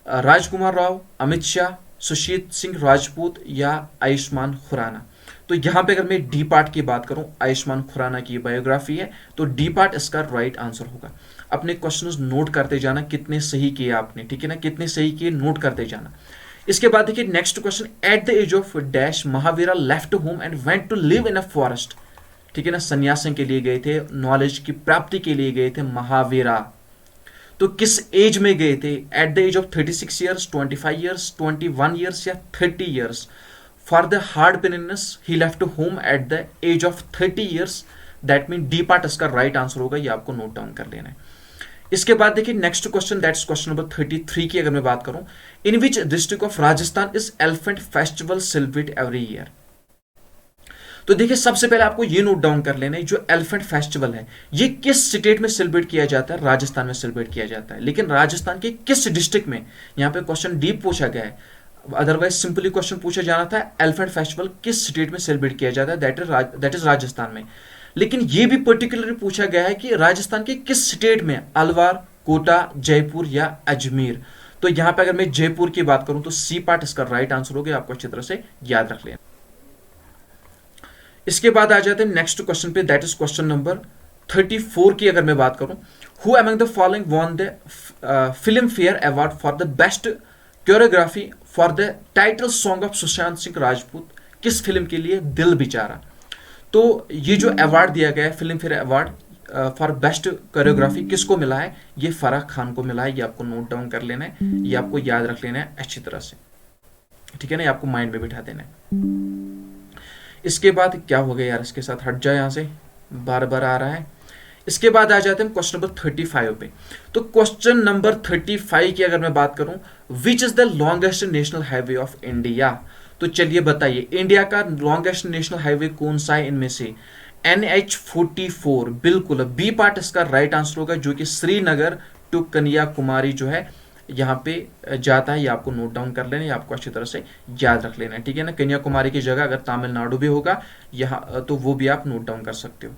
Rajkummar Rao, Amit Shah, Sushil Singh Rajput या आयुष्मान खुराना। तो यहां पे अगर मैं डी पार्ट की बात करूं, आयुष्मान खुराना की बायोग्राफी है, तो डी पार्ट इसका राइट आंसर होगा। अपने क्वेश्चंस नोट करते जाना, कितने सही किए आपने, ठीक है ना, कितने सही किए नोट करते जाना। इसके बाद देखिए next question, at the age of dash Mahavira left home and went to live in a forest, ठीक है ना, संन्यासन के लिए गए थे, नॉलेज की प्राप्ति के लिए गए थे महावीरा। तो किस एज में गए थे? At the age of 36 years, 25 years, 21 years या 30 years? For the hard penance he left home at the age of 30 years, that mean D part इसका राइट आंसर होगा, ये आपको नोट डाउन कर लेना है। इसके बाद देखिए next question, that's question number 33 की अगर मैं बात करूं, in which district of Rajasthan is elephant festival celebrate every year? तो देखिए सबसे पहले आपको ये नोट डाउन कर लेना है, जो एलिफेंट फेस्टिवल है ये किस स्टेट में सेलिब्रेट किया जाता है? राजस्थान में सेलिब्रेट किया जाता है, लेकिन राजस्थान के किस डिस्ट्रिक्ट में? यहाँ पे क्वेश्चन डीप पूछा गया है, अदरवाइज सिंपली क्वेश्चन पूछा जाना था एलिफेंट फेस्टिवल किस स्टेट में सेलिब्रेट किया जाता है, दैट इज राजस्थान में। लेकिन ये भी पर्टिकुलरली पूछा गया है कि राजस्थान के किस स्टेट में? अलवार, कोटा, जयपुर या अजमेर। तो यहां पे अगर मैं जयपुर की बात करूं तो सी पार्ट इसका राइट आंसर होगा, आपको अच्छी तरह से याद रख लेना। इसके बाद आ जाते हैं नेक्स्ट क्वेश्चन पे, दैट इज क्वेश्चन नंबर 34 की अगर मैं बात करूं, who among the following won the film fair award for the best choreography for the title song of Sushant Singh Rajput? किस फिल्म के लिए? दिल बेचारा। तो ये जो अवार्ड दिया गया है film fair award for best choreography किसको मिला है? ये फराह खान को मिला है। ये आपको नोट डाउन कर लेना है, ये आपको याद रख लेना है अच्छी तरह से, ठीक है ना, ये आपको माइंड में बिठा देना है। इसके बाद क्या हो गया यार, इसके साथ हट जाए, यहां से बार बार आ रहा है। इसके बाद आ जाते हैं क्वेश्चन नंबर 35 पे। तो क्वेश्चन नंबर 35 की अगर मैं बात करूं, which is the longest national highway of India? तो चलिए बताइए, इंडिया का लॉन्गेस्ट नेशनल हाईवे कौन सा है इनमें से? NH44 बिल्कुल बी पार्ट इसका राइट आंसर होगा, जो कि श्रीनगर टू कन्याकुमारी जो है यहाँ पे जाता है। ये आपको नोट डाउन कर लेना है, आपको अच्छी तरह से याद रख लेना है, ठीक है ना। कन्याकुमारी की जगह अगर तमिलनाडु भी होगा यहाँ, तो वो भी आप नोट डाउन कर सकते हो।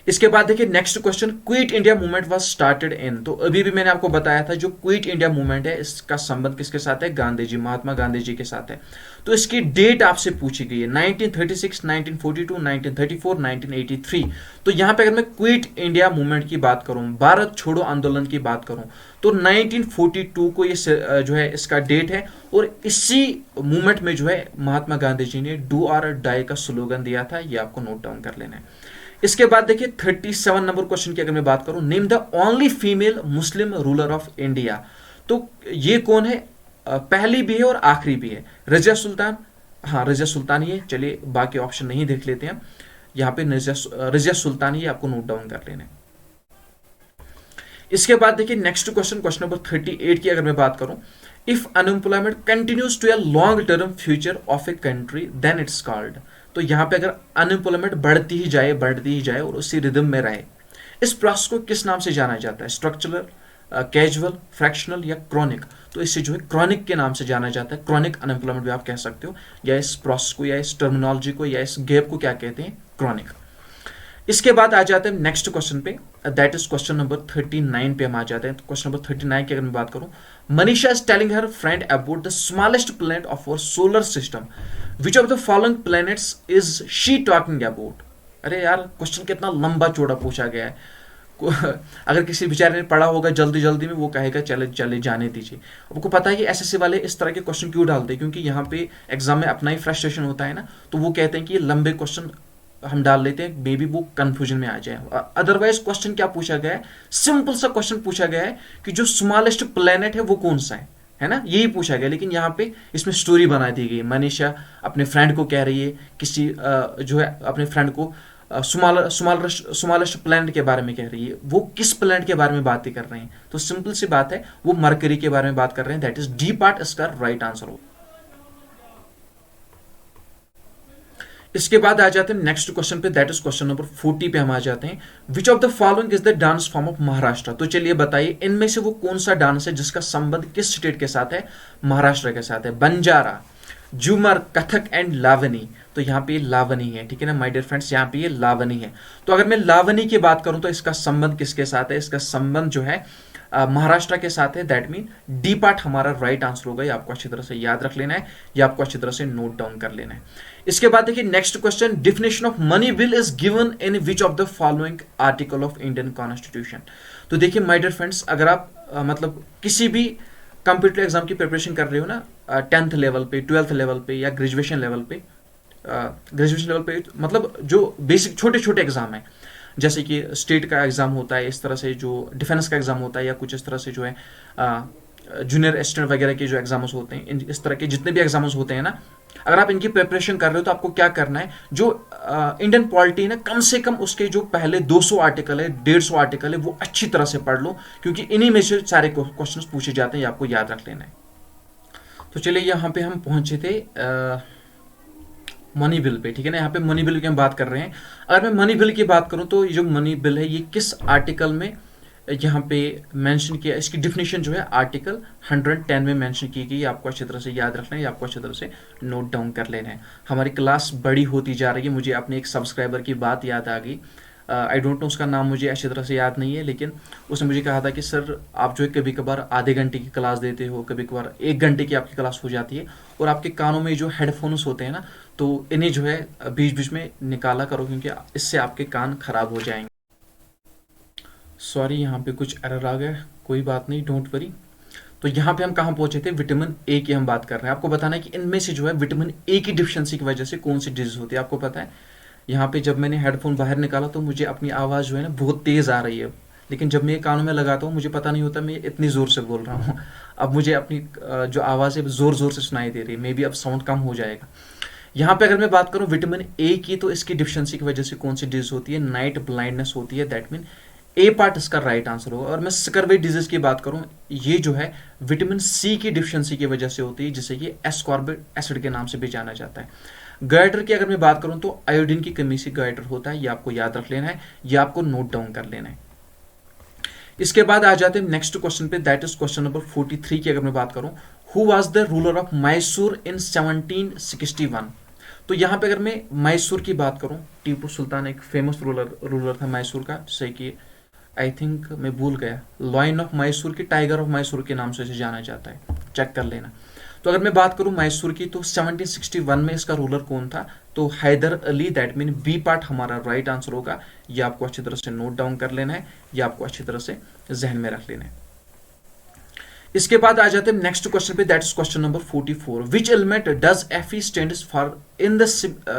इसके बाद देखिए next question, quit India movement was started in. तो अभी भी मैंने आपको बताया था, जो क्विट इंडिया मूवमेंट है इसका संबंध किसके साथ है? गांधी जी, महात्मा गांधी जी के साथ है। तो इसकी डेट आपसे पूछी गई है 1936, 1942, 1934, 1983। तो यहां पे अगर मैं क्विट इंडिया मूवमेंट की बात करूं, भारत छोड़ो आंदोलन की बात करूं, तो 1942 को ये जो है इसका डेट है। और इसी मूवमेंट में जो है महात्मा गांधी जी ने डू और डाई का स्लोगन दिया था। ये आपको नोट डाउन कर लेना है। इसके बाद देखिए 37 नंबर क्वेश्चन की अगर मैं बात करूं, name the only female Muslim ruler of India. तो ये कौन है? पहली भी है और आखिरी भी है। रजिया सुल्तान, हाँ रजिया सुल्तान ही है। चलिए बाकी ऑप्शन नहीं देख लेते हैं, यहां पे रजिया सुल्तान ही आपको नोट डाउन कर लेना है। इसके बाद देखिए नेक्स्ट क्वेश्चन, क्वेश्चन नंबर 38 की अगर मैं बात करूं, if unemployment continues to a long term future of a country then it's called. तो यहां पे अगर अनएम्प्लॉयमेंट बढ़ती ही जाए और उसी रिदम में रहे, इस प्रोसेस को किस नाम से जाना जाता है? स्ट्रक्चरल, कैजुअल, फ्रैक्शनल या क्रॉनिक? तो इसे जो है क्रॉनिक के नाम से जाना जाता है। क्रॉनिक अनएम्प्लॉयमेंट भी आप कह सकते हो, या इस प्रोसेस को, या इस टर्मिनोलॉजी को, या इस गैप को क्या कहते हैं? क्रॉनिक। इसके बाद आ जाते हैं नेक्स्ट क्वेश्चन पे, दैट इज क्वेश्चन नंबर 39 पे हम आ जाते हैं। तो क्वेश्चन नंबर 39 की अगर मैं बात करूं, Manisha is telling her friend about the smallest planet of our solar system, which of the following planets is she talking about? अरे यार क्वेश्चन कितना लंबा चौड़ा पूछा गया है। अगर किसी बेचारे ने पढ़ा होगा जल्दी जल्दी में, वो कहेगा चले चले जाने दीजिए। आपको पता है कि एसएससी वाले इस तरह के क्वेश्चन क्यों डालते हैं? क्योंकि यहाँ पे एग्जाम में अपना ही फ्रस्ट्रेशन होता है ना, तो वो कहते हैं कि ये लंबे क्वेश्चन हम डाल लेते हैं, मे बी वो कंफ्यूजन में आ जाए। अदरवाइज क्वेश्चन क्या पूछा गया है? सिंपल सा क्वेश्चन पूछा गया है कि जो स्मॉलेस्ट प्लेनेट है वो कौन सा है ना, यही पूछा गया। लेकिन यहाँ पे इसमें स्टोरी बना दी गई। मनीषा अपने फ्रेंड को कह रही है, किसी जो है अपने फ्रेंड को स्मॉलेस्ट प्लेनेट के बारे में कह रही है। वो किस प्लेनेट के बारे में बातें कर रहे हैं? तो सिंपल सी बात है, वो मरकरी के बारे में बात कर रहे हैं। दैट इज डी पार्ट इसका राइट आंसर हो। इसके बाद आ जाते हैं नेक्स्ट क्वेश्चन पे, दैट इज क्वेश्चन नंबर 40 पे हम आ जाते हैं। Which of the following is the dance form of Maharashtra? तो चलिए बताइए, इनमें से वो कौन सा डांस है जिसका संबंध किस स्टेट के साथ है? महाराष्ट्र के साथ है। बंजारा, झूमर, कथक एंड लावनी। तो यहाँ पे लावनी है, ठीक है ना माय डियर फ्रेंड्स, यहाँ पे ये लावनी है। तो अगर मैं लावनी की बात करूं तो इसका संबंध किसके साथ है? इसका संबंध जो है महाराष्ट्र के साथ है। दैट मीन डी पार्ट हमारा राइट आंसर होगा। ये आपको अच्छी तरह से याद रख लेना है, ये आपको अच्छी तरह से नोट डाउन कर लेना है। इसके बाद देखिए next question, definition of money bill is given in which of the following article of Indian constitution? तो देखिए माय डियर फ्रेंड्स, अगर आप मतलब किसी भी कंप्यूटर एग्जाम की प्रिपरेशन कर रहे हो ना, 10th लेवल पे, 12th लेवल पे, या ग्रेजुएशन लेवल पे, मतलब जो बेसिक छोटे छोटे एग्जाम है, जैसे कि स्टेट का एग्जाम होता है, इस तरह से जो डिफेंस का एग्जाम होता है, या कुछ इस तरह से जो है जूनियर असिस्टेंट वगैरह के जो एग्जाम्स होते हैं, इस तरह के जितने भी एग्जाम्स होते हैं ना, अगर आप इनकी प्रिपरेशन कर रहे हो तो आपको क्या करना है, जो इंडियन पॉलिटी है ना, कम से कम उसके जो पहले 200 आर्टिकल है, 150 आर्टिकल है, वो अच्छी तरह से पढ़ लो, क्योंकि इन्हीं में से सारे क्वेश्चन पूछे जाते हैं, आपको याद रख लेना है। तो चलिए यहाँ पे हम पहुंचे थे मनी बिल पे, ठीक है ना। यहाँ पे मनी बिल की हम बात कर रहे हैं। अगर मैं मनी बिल की बात करूं तो ये जो मनी बिल है, ये किस आर्टिकल में यहाँ पे मेंशन किया? इसकी डिफिनेशन जो है आर्टिकल 110 में मेंशन की गई। आपको अच्छी तरह से याद रखना है, आपको अच्छी तरह से नोट डाउन कर लेना है। हमारी क्लास बड़ी होती जा रही है। मुझे अपने एक सब्सक्राइबर की बात याद आ गई। आई डोंट नो, उसका नाम मुझे अच्छी तरह से याद नहीं है, लेकिन उसने मुझे कहा था कि सर आप जो है कभी कभार आधे घंटे की क्लास देते हो, कभी कभार 1 घंटे की आपकी क्लास हो जाती है, और आपके कानों में जो हेडफोन्स होते हैं ना, तो इन्हें जो है बीच बीच में निकाला करो, क्योंकि इससे आपके कान खराब हो जाएंगे। सॉरी, यहाँ पे कुछ एरर आ गया, कोई बात नहीं, डोंट वरी। तो यहाँ पे हम कहाँ पहुंचे थे? विटामिन ए की हम बात कर रहे हैं। आपको बताना है कि इनमें से जो है विटामिन ए की डिफिशियंसी की वजह से कौन सी डिजीज होती है। आपको पता है यहाँ पे जब मैंने हेडफोन बाहर निकाला तो मुझे अपनी आवाज़ जो है ना बहुत तेज़ आ रही है, लेकिन जब मैं ये कानों में लगाता हूँ मुझे पता नहीं होता मैं इतनी ज़ोर से बोल रहा हूँ। अब मुझे अपनी जो आवाज़ है ज़ोर ज़ोर से सुनाई दे रही है, मे बी अब साउंड कम हो जाएगा। यहाँ पे अगर मैं बात करूँ विटामिन ए की, तो इसकी डिफिशियंसी की वजह से कौन सी डिजीज होती है, नाइट ब्लाइंडनेस होती है। दैट मीन ए पार्ट इसका राइट आंसर होगा। और मैं स्कर्वी डिजीज की बात करूँ, ये जो है विटामिन सी की डिफिशियंसी की वजह से होती है, जिसे कि एस्कॉर्बिक एसिड के नाम से भी जाना जाता है। गाइडर की अगर मैं बात करूँ तो आयोडीन की कमी से गाइडर होता है, ये आपको याद रख लेना है, ये आपको नोट डाउन कर लेना है। इसके बाद आ जाते हैं नेक्स्ट क्वेश्चन पे, दैट इज क्वेश्चन नंबर 43 की अगर मैं बात करूं, who was the ruler of Mysore in 1761। तो यहाँ पे अगर मैं मैसूर की बात करूं, टीपू सुल्तान एक फेमस रूलर था मैसूर का, जैसे कि आई थिंक मैं भूल गया, लॉयन ऑफ मैसूर की, टाइगर ऑफ मैसूर के नाम से इसे जाना जाता है, चेक कर लेना। तो अगर मैं बात करूं मैसूर की, तो 1761 में इसका रूलर कौन था, तो Haider Ali. That mean B part हमारा राइट आंसर होगा, ये आपको अच्छी तरह से नोट डाउन कर लेना है, ये आपको अच्छी तरह से जहन में रख लेना है। इसके बाद आ जाते हैं नेक्स्ट क्वेश्चन पे, that is question number 44, which element does Fe stands for in the,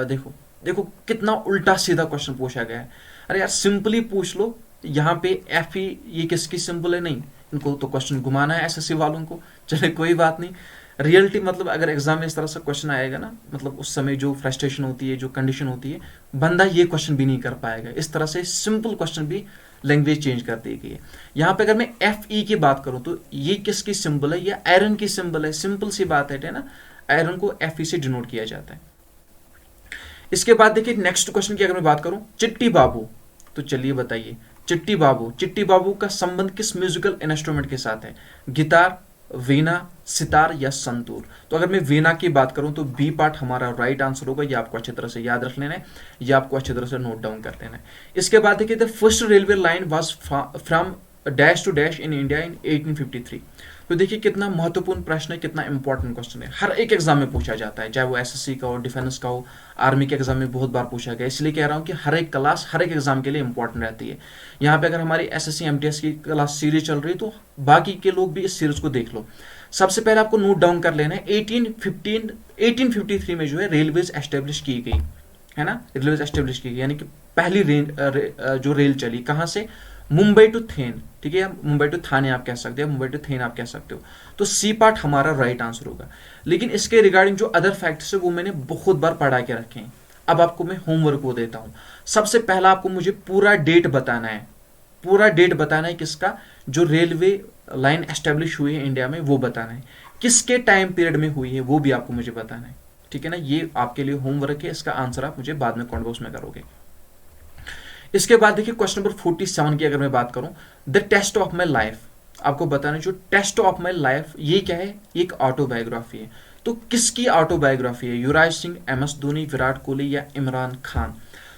देखो देखो कितना उल्टा सीधा क्वेश्चन पूछा गया है। अरे यार सिंपली पूछ लो, यहाँ पे Fe ये किसकी सिंबल है, नहीं, इनको तो क्वेश्चन घुमाना है एसएससी वालों को। चले कोई बात नहीं, रियलिटी मतलब अगर एग्जाम में इस तरह से क्वेश्चन आएगा ना, मतलब उस समय जो फ्रस्ट्रेशन होती है, जो कंडीशन होती है, बंदा ये क्वेश्चन भी नहीं कर पाएगा। इस तरह से सिंपल क्वेश्चन भी लैंग्वेज चेंज कर दी गई है। यहाँ पे अगर मैं Fe की बात करूं तो ये किसकी सिंबल है, ये आयरन की सिंबल है, सिंपल सी बात है ना, आयरन को Fe से डिनोट किया जाता है। इसके बाद देखिए नेक्स्ट क्वेश्चन की अगर मैं बात करूं, चिट्टी बाबू, तो चलिए बताइए, चिट्टी बाबू का संबंध किस म्यूजिकल इंस्ट्रूमेंट के साथ है, गिटार, वीणा, सितार या संतूर। तो अगर मैं वीणा की बात करूं तो बी पार्ट हमारा राइट आंसर होगा, ये आपको अच्छी तरह से याद रख लेना है, ये आपको अच्छी तरह से नोट डाउन कर लेना है। इसके बाद देखिए, the first railway line was from dash to dash in India in 1853। तो देखिए कितना महत्वपूर्ण प्रश्न है, कितना इंपॉर्टेंट क्वेश्चन है, हर एक एग्जाम में पूछा जाता है, चाहे वो एसएससी का हो, डिफेंस का हो, आर्मी के एग्जाम में बहुत बार पूछा गया। इसलिए कह रहा हूँ कि हर एक क्लास हर एक एग्जाम के लिए इंपॉर्टेंट रहती है। यहाँ पे अगर हमारी एसएससी एमटीएस की क्लास सीरीज चल रही है तो बाकी के लोग भी इस सीरीज को देख लो। सबसे पहले आपको नोट डाउन कर लेना है, 1853 में जो है रेलवेज एस्टेब्लिश की गई है ना, रेलवेज एस्टेब्लिश की गई, यानी कि पहली जो रेल चली कहाँ से, मुंबई टू थेन, ठीक है, मुंबई टू थाने आप कह सकते हो, मुंबई टू थेन आप कह सकते हो। तो सी पार्ट हमारा राइट आंसर होगा। लेकिन इसके रिगार्डिंग जो अदर फैक्ट्स है वो मैंने बहुत बार पढ़ा के रखे हैं। अब आपको मैं होमवर्क को देता हूं। सबसे पहला आपको मुझे पूरा डेट बताना है, पूरा डेट बताना है किसका, जो रेलवे लाइन एस्टेब्लिश हुई है इंडिया में वो बताना है, किसके टाइम पीरियड में हुई है वो भी आपको मुझे बताना है, ठीक है ना। ये आपके लिए होमवर्क है, इसका आंसर आप मुझे बाद में कमेंट बॉक्स में करोगे। इसके बाद देखिए क्वेश्चन नंबर 47 की अगर मैं बात करूं, the test of my life, आपको बताना जो टेस्ट ऑफ माई लाइफ ये क्या है, एक ऑटोबायोग्राफी है। तो किसकी ऑटोबायोग्राफी है, युवराज सिंह, एमएस धोनी, विराट कोहली या इमरान खान।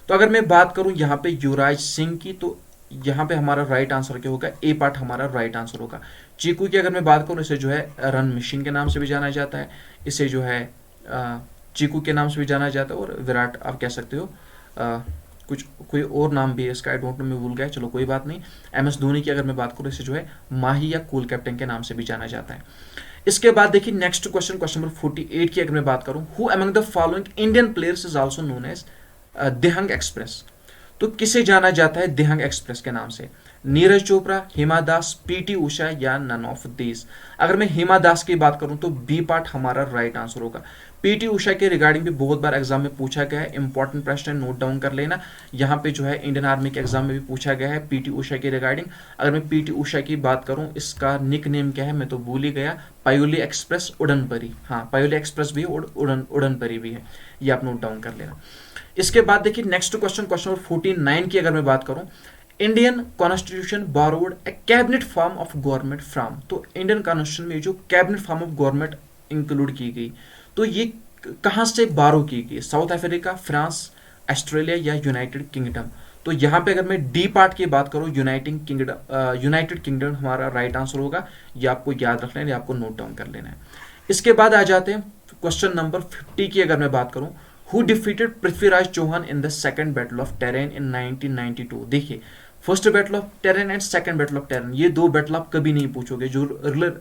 तो अगर मैं बात करूं यहाँ पे युवराज सिंह की, तो यहाँ पे हमारा राइट आंसर क्या होगा, ए पार्ट हमारा राइट आंसर होगा। चीकू की अगर मैं बात करूं, इसे जो है रन मशीन के नाम से भी जाना जाता है, इसे जो है चीकू के नाम से भी जाना जाता है, और विराट आप कह सकते हो, कुछ कोई और नाम भी है इसका, आई डोंट नो, मैं भूल गया, चलो कोई बात नहीं। एमएस धोनी की अगर मैं बात करूं, इसे जो है माही या कूल कैप्टन के नाम से भी जाना जाता है। इसके बाद देखिए नेक्स्ट क्वेश्चन, क्वेश्चन नंबर 48 की अगर मैं बात करूं, who among the following Indian players is also known as Dhing express. तो किसे जाना जाता है दिहंग एक्सप्रेस के नाम से, नीरज चोपड़ा, हिमा दास, पीटी उषा या नन ऑफ दीज। अगर मैं हिमा दास की बात करूं तो बी पार्ट हमारा राइट आंसर होगा। पीटी उषा के रिगार्डिंग भी बहुत बार एग्जाम में पूछा गया है, इंपॉर्टेंट प्रश्न है, नोट डाउन कर लेना। यहाँ पे जो है इंडियन आर्मी के एग्जाम में भी पूछा गया है पीटी उषा के रिगार्डिंग। अगर मैं पीटी उषा की बात करूं, इसका निक नेम क्या है मैं तो भूल ही गया, पायोली एक्सप्रेस उड़न परी, हाँ पायोली एक्सप्रेस भी है, उड़न परी भी है, ये आप नोट डाउन कर लेना। इसके बाद देखिए नेक्स्ट क्वेश्चन, क्वेश्चन नंबर 49 की अगर मैं बात करूं, Indian constitution borrowed A cabinet form of government from. तो इंडियन कॉन्स्टिट्यूशन में जो cabinet form of government include की गई, तो ये कहां से बारो की गई, साउथ अफ्रीका, फ्रांस, ऑस्ट्रेलिया या यूनाइटेड किंगडम। तो यहां पे अगर मैं डी पार्ट की बात करूं, यूनाइटेड किंगडम हमारा राइट आंसर होगा, ये आपको याद रखना है, आपको नोट डाउन कर लेना है। इसके बाद आ जाते हैं क्वेश्चन नंबर 50 की अगर मैं बात करूं, who defeated Prithviraj Chauhan in the second battle of Tarain in 1992। देखिए first battle of Tarain and second battle of Tarain, ये दो बैटल आप कभी नहीं पूछोगे। जो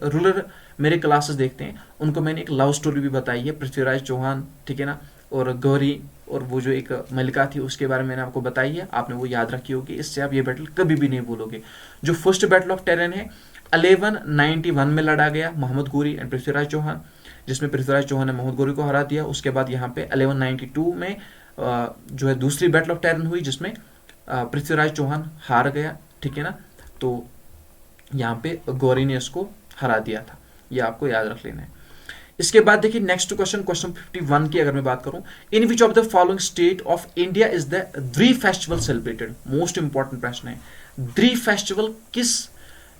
रूलर मेरे क्लासेस देखते हैं उनको मैंने एक लव स्टोरी भी बताई है, पृथ्वीराज चौहान, ठीक है ना, और गौरी और वो जो एक मलिका थी उसके बारे में मैंने आपको बताई है, आपने वो याद रखी होगी, इससे आप ये बैटल कभी भी नहीं भूलोगे। जो फर्स्ट बैटल ऑफ टेरन है 1191 में लड़ा गया मोहम्मद गोरी एंड पृथ्वीराज चौहान, जिसमें पृथ्वीराज चौहान ने मोहम्मद गोरी को हरा दिया। उसके बाद यहाँ पे 1192 में जो है दूसरी बैटल ऑफ टेरन हुई जिसमें पृथ्वीराज चौहान हार गया, ठीक है ना। तो यहाँ पे गौरी ने इसको हरा दिया था, ये आपको याद रख लेना है। इसके बाद देखिए नेक्स्ट क्वेश्चन, क्वेश्चन 51 की अगर मैं बात करूं, in which of the following state of India is the Dree festival celebrated. Most important प्रश्न है, द्री फेस्टिवल किस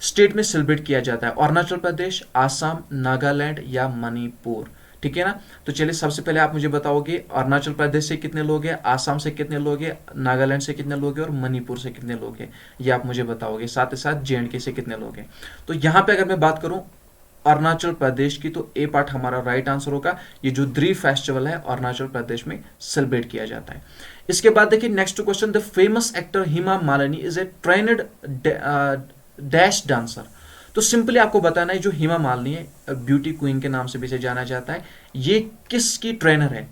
स्टेट में सेलिब्रेट किया जाता है, अरुणाचल प्रदेश, आसाम, नागालैंड या मणिपुर, ठीक है ना। तो चलिए सबसे पहले आप मुझे बताओगे अरुणाचल प्रदेश से कितने लोग हैं, आसाम से कितने लोग हैं, नागालैंड से कितने लोग हैं और मणिपुर से कितने लोग हैं, ये आप मुझे बताओगे। साथ ही साथ JNK से कितने लोग हैं। तो यहाँ पे अगर मैं बात करूं अरुणाचल प्रदेश की, तो ए पार्ट हमारा राइट आंसर होगा। ये जो द्री फेस्टिवल है अरुणाचल प्रदेश में सेलिब्रेट किया जाता है। इसके बाद देखिए next question, the famous actor Hema Malini is a trained dash dancer. तो सिंपली आपको बताना है जो हेमा मालिनी है ब्यूटी क्वीन के नाम से भी इसे जाना जाता है, ये किसकी ट्रेनर है,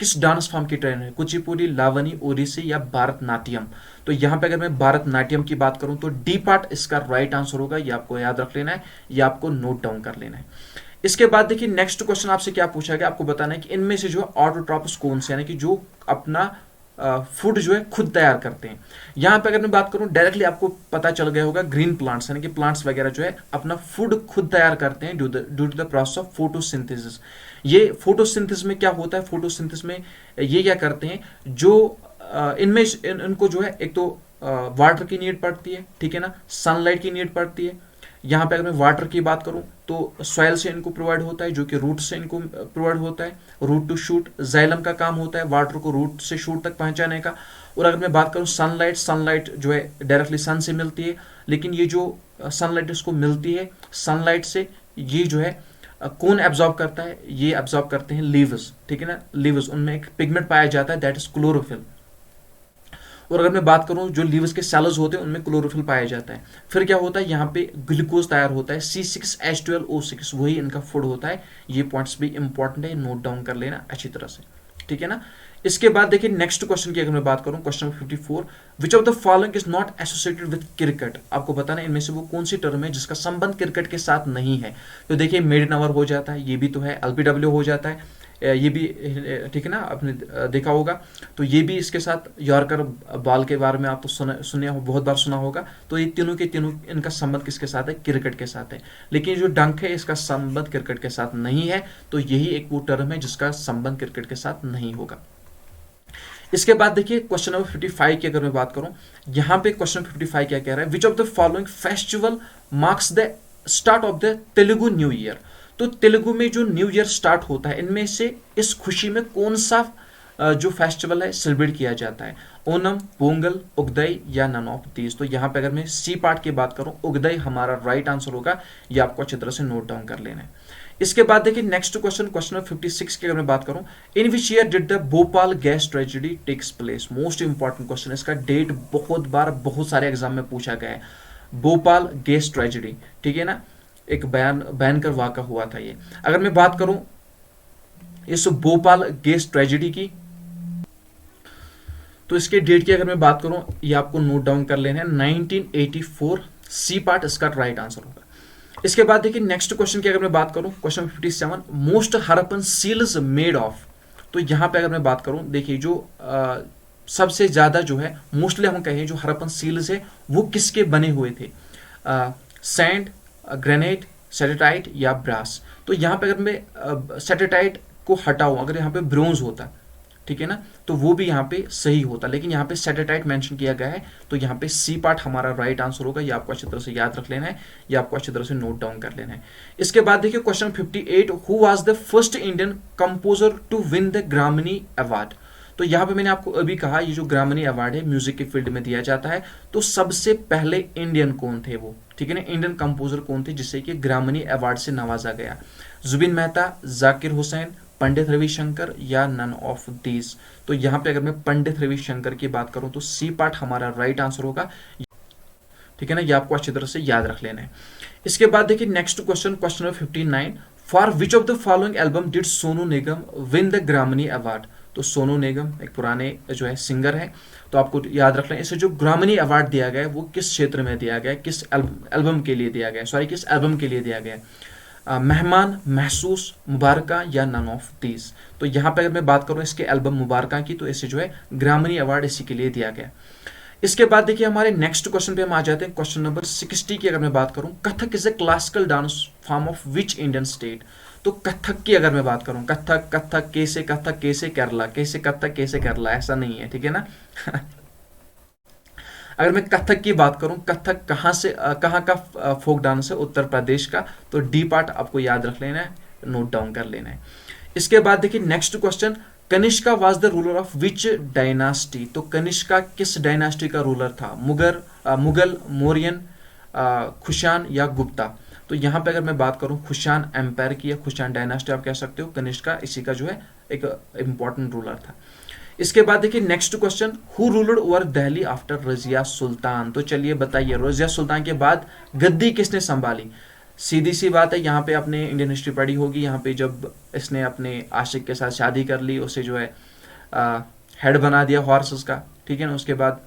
किस डांस फॉर्म की ट्रेनर है, कुचिपुड़ी, लावनी, ओडिसी या भारतनाट्यम। तो यहां पे अगर मैं भारतनाट्यम की बात करूं तो डी पार्ट इसका राइट आंसर होगा, ये आपको याद रख लेना है, ये आपको नोट डाउन कर लेना है। इसके बाद देखिए नेक्स्ट क्वेश्चन आपसे क्या पूछा गया, आपको बताना है कि इनमें से जो ऑटोट्रॉपस कौन से, यानी कि जो अपना फूड जो है खुद तैयार करते हैं। यहां पे अगर मैं बात करूं डायरेक्टली आपको पता चल गया होगा, ग्रीन प्लांट्स यानी कि प्लांट्स वगैरह जो है अपना फूड खुद तैयार करते हैं due to the process of photosynthesis. ये फोटोसिंथेसिस में क्या होता है, फोटोसिंथेसिस में ये क्या करते हैं, जो इनमें इनको जो है एक तो वाटर की नीड पड़ती है, ठीक है ना, सनलाइट की नीड पड़ती है। यहाँ पे अगर मैं वाटर की बात करूं तो सॉइल से इनको प्रोवाइड होता है, जो कि रूट से इनको प्रोवाइड होता है, रूट टू शूट, जाइलम का काम होता है वाटर को रूट से शूट तक पहुंचाने का। और अगर मैं बात करूं सनलाइट, सनलाइट जो है डायरेक्टली सन से मिलती है, लेकिन ये जो सनलाइट इसको मिलती है सनलाइट से, ये जो है कौन एब्जॉर्ब करता है, ये एब्जॉर्ब करते हैं लीव्स, ठीक है ना, लीव्स, उनमें एक पिगमेंट पाया जाता है दैट इज क्लोरोफिल। और अगर मैं बात करूं जो लीव्स के सेल्स होते हैं उनमें क्लोरोफिल पाया जाता है। फिर क्या होता है, यहाँ पे ग्लूकोज तैयार होता है, C6H12O6, वही इनका फूड होता है। ये पॉइंट्स भी इंपॉर्टेंट है, नोट डाउन कर लेना अच्छी तरह से, ठीक है ना। इसके बाद देखिए नेक्स्ट क्वेश्चन की अगर मैं बात करूं, question 54, which of the following is not associated with cricket. आपको बताना है इनमें से वो कौन सी टर्म है जिसका संबंध क्रिकेट के साथ नहीं है। तो देखिए मेड ओवर हो जाता है, ये भी तो है, LBW हो जाता है, ये भी, ठीक है ना, आपने देखा होगा। तो ये भी इसके साथ यॉर्कर बॉल के बारे में आप तो सुने बहुत बार सुना होगा। तो ये तीनों के तीनों इनका संबंध किसके साथ है, क्रिकेट के साथ है। लेकिन जो डंक है इसका संबंध क्रिकेट के साथ नहीं है, तो यही एक वो टर्म है जिसका संबंध क्रिकेट के साथ नहीं होगा। इसके बाद देखिए क्वेश्चन नंबर 55 की अगर मैं बात करूं, यहां पे क्वेश्चन 55 क्या कह रहा है, विच of the following festival marks the start of the Telugu new year. तो तेलुगु में जो न्यू ईयर स्टार्ट होता है, इनमें से इस खुशी में कौन सा जो फेस्टिवल है सेलिब्रेट किया जाता है, ओनम, पोंगल, उगदई या नन ऑफ दीज। तो यहाँ पे अगर मैं सी पार्ट की बात करूं, उगदई हमारा राइट आंसर होगा, ये आपको अच्छी तरह से नोट डाउन कर लेना है। इसके बाद देखिए नेक्स्ट क्वेश्चन, क्वेश्चन नंबर 56 की अगर मैं बात करूं, in which year did the Bhopal gas tragedy takes place. Most important question, इसका डेट बहुत बार बहुत सारे एग्जाम में पूछा गया है। भोपाल गैस ट्रेजेडी, ठीक है ना, एक भयंकर वाक़ा हुआ था ये। अगर मैं बात करूं इस भोपाल गैस ट्रेजेडी की, तो इसके डेट की अगर मैं बात करूं, ये आपको नोट डाउन कर लेना है, 1984, सी पार्ट इसका राइट आंसर होगा। इसके बाद देखिए नेक्स्ट क्वेश्चन की अगर मैं बात करूं, question 57, most Harappan seals made of. तो यहां पे अगर मैं बात करूं, देखिए जो सबसे ज्यादा जो है मोस्टली हम कहें जो हरप्पन सील्स है वो किसके बने हुए थे, सैंड, ग्रेनाइट, सेटेटाइट या ब्रास। तो यहाँ पे अगर मैं सेटेटाइट को हटाऊं, अगर यहाँ पे ब्रोंज होता, ठीक है ना, तो वो भी यहाँ पे सही होता, लेकिन यहाँ पे सेटेटाइट मेंशन किया गया है, तो यहाँ पे सी पार्ट हमारा राइट आंसर होगा। ये आपको अच्छी तरह से याद रख लेना है, ये आपको अच्छी तरह से नोट डाउन कर लेना है। इसके बाद देखिए question 58, who was the first Indian composer to win the Grammy award. तो यहाँ पे मैंने आपको अभी कहा, ये जो ग्रामिनी अवार्ड है म्यूजिक के फील्ड में दिया जाता है, तो सबसे पहले इंडियन कौन थे वो, ठीक है ना, इंडियन कंपोजर कौन थे जिससे कि ग्रामिनी अवार्ड से नवाजा गया, जुबिन मेहता, जाकिर हुसैन, पंडित रविशंकर या नन ऑफ दीज। तो यहाँ पे अगर मैं पंडित रविशंकर की बात करूं तो सी पार्ट हमारा राइट आंसर होगा, ठीक है ना, ये आपको अच्छी तरह से याद रख लेना है। इसके बाद देखिए next question, question number 59, for which of the following album did Sonu Nigam win the Grammy award. तो सोनू निगम एक पुराने जो है सिंगर है, तो आपको याद रखना है। इसे जो ग्रामी अवार्ड दिया गया है वो किस क्षेत्र में दिया गया है, किस एल्बम के लिए दिया गया है, सॉरी किस एल्बम के लिए दिया गया है, मेहमान, महसूस, मुबारका या नन ऑफ दीज। तो यहाँ पे अगर मैं बात करूँ इसके एल्बम मुबारका की, तो इसे जो है ग्रामी अवार्ड इसी के लिए दिया गया। इसके बाद देखिए हमारे नेक्स्ट क्वेश्चन पे हम आ जाते हैं, क्वेश्चन नंबर 60 की अगर मैं बात करूं, Kathak is a classical dance form of which Indian state. तो कथक की अगर मैं बात करूं, कथक कथक कैसे केरला, कैसे कथक कैसे केरला, ऐसा नहीं है, ठीक है ना। अगर मैं कथक की बात करूं, कथक कहाँ का फोक डांस है, उत्तर प्रदेश का। तो डी पार्ट आपको याद रख लेना है, नोट डाउन कर लेना है। इसके बाद देखिए next question, Kanishka was the ruler of which dynasty. तो कनिष्का किस डायनास्टी का रूलर था, मुगल, मौर्यन, खुशान या गुप्ता। तो यहाँ पे अगर मैं बात करूँ खुशान एम्पायर की या खुशान डायनास्टी आप कह सकते हो, कनिष्का इसी का जो है एक इंपॉर्टेंट रूलर था। इसके बाद देखिए next question, who ruled over Delhi after Razia Sultan. तो चलिए बताइए रजिया सुल्तान के बाद गद्दी किसने संभाली। सीधी सी बात है, यहाँ पे आपने इंडियन हिस्ट्री पढ़ी होगी, यहाँ पे जब इसने अपने आशिक के साथ शादी कर ली, उसे जो है हेड बना दिया हॉर्सेस का, ठीक है ना, उसके बाद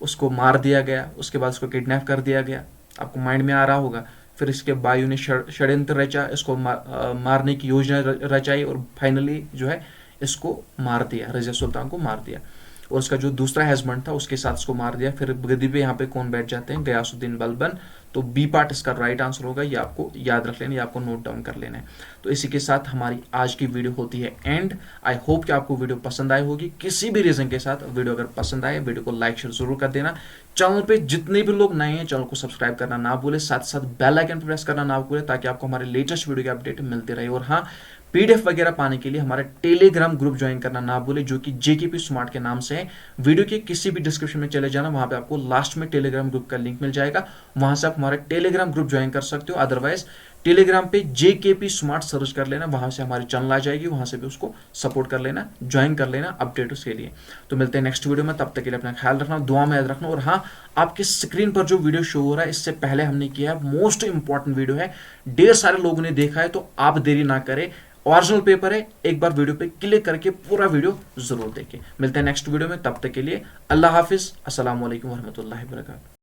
उसको मार दिया गया, उसके बाद उसको किडनैप कर दिया गया, आपको माइंड में आ रहा होगा। फिर इसके बायू ने षड्यंत्र रचा, इसको मारने की योजना रचाई और फाइनली जो है इसको मार दिया, रजिया सुल्तान को मार दिया। और उसका जो दूसरा हस्बैंड था उसके साथ उसको मार दिया। फिर गद्दी पे यहाँ पे कौन बैठ जाते हैं, गयासुद्दीन बलबन। तो बी पार्ट इसका राइट आंसर होगा, ये आपको याद रख लेना, ये आपको नोट डाउन कर लेना है। तो इसी के साथ हमारी आज की वीडियो होती है एंड। आई होप कि आपको वीडियो पसंद आई होगी। किसी भी रीजन के साथ वीडियो अगर पसंद आए, वीडियो को लाइक शेयर जरूर कर देना। चैनल पे जितने भी लोग नए हैं चैनल को सब्सक्राइब करना ना भूले, साथ साथ बेल आइकन प्रेस करना ना भूले, ताकि आपको हमारे लेटेस्ट वीडियो की अपडेट मिलती रहे। और हाँ, पीडीएफ वगैरह पाने के लिए हमारा टेलीग्राम ग्रुप ज्वाइन करना ना भूले, जो कि जेकेपी स्मार्ट के नाम से है। वीडियो के किसी भी डिस्क्रिप्शन में चले जाना, वहां पे आपको लास्ट में टेलीग्राम ग्रुप का लिंक मिल जाएगा, वहां से आप हमारा टेलीग्राम ग्रुप ज्वाइन कर सकते हो। अदरवाइज टेलीग्राम पे जेकेपी स्मार्ट सर्च कर लेना, वहां से हमारी चैनल आ जाएगी, वहां से भी उसको सपोर्ट कर लेना, ज्वाइन कर लेना अपडेट उसके लिए। तो मिलते हैं नेक्स्ट वीडियो में, तब तक के लिए अपना ख्याल रखना, दुआ में याद रखना। और हाँ, आपकी स्क्रीन पर जो वीडियो शो हो रहा है इससे पहले हमने किया है, मोस्ट इंपॉर्टेंट वीडियो है, ढेर सारे लोगों ने देखा है, तो आप देरी ना करें, ओरिजिनल पेपर है, एक बार वीडियो पे क्लिक करके पूरा वीडियो जरूर देखें। मिलते हैं नेक्स्ट वीडियो में, तब तक के लिए अल्लाह हाफिज, अस्सलाम वालेकुम रहमतुल्लाहि व बरकातहू।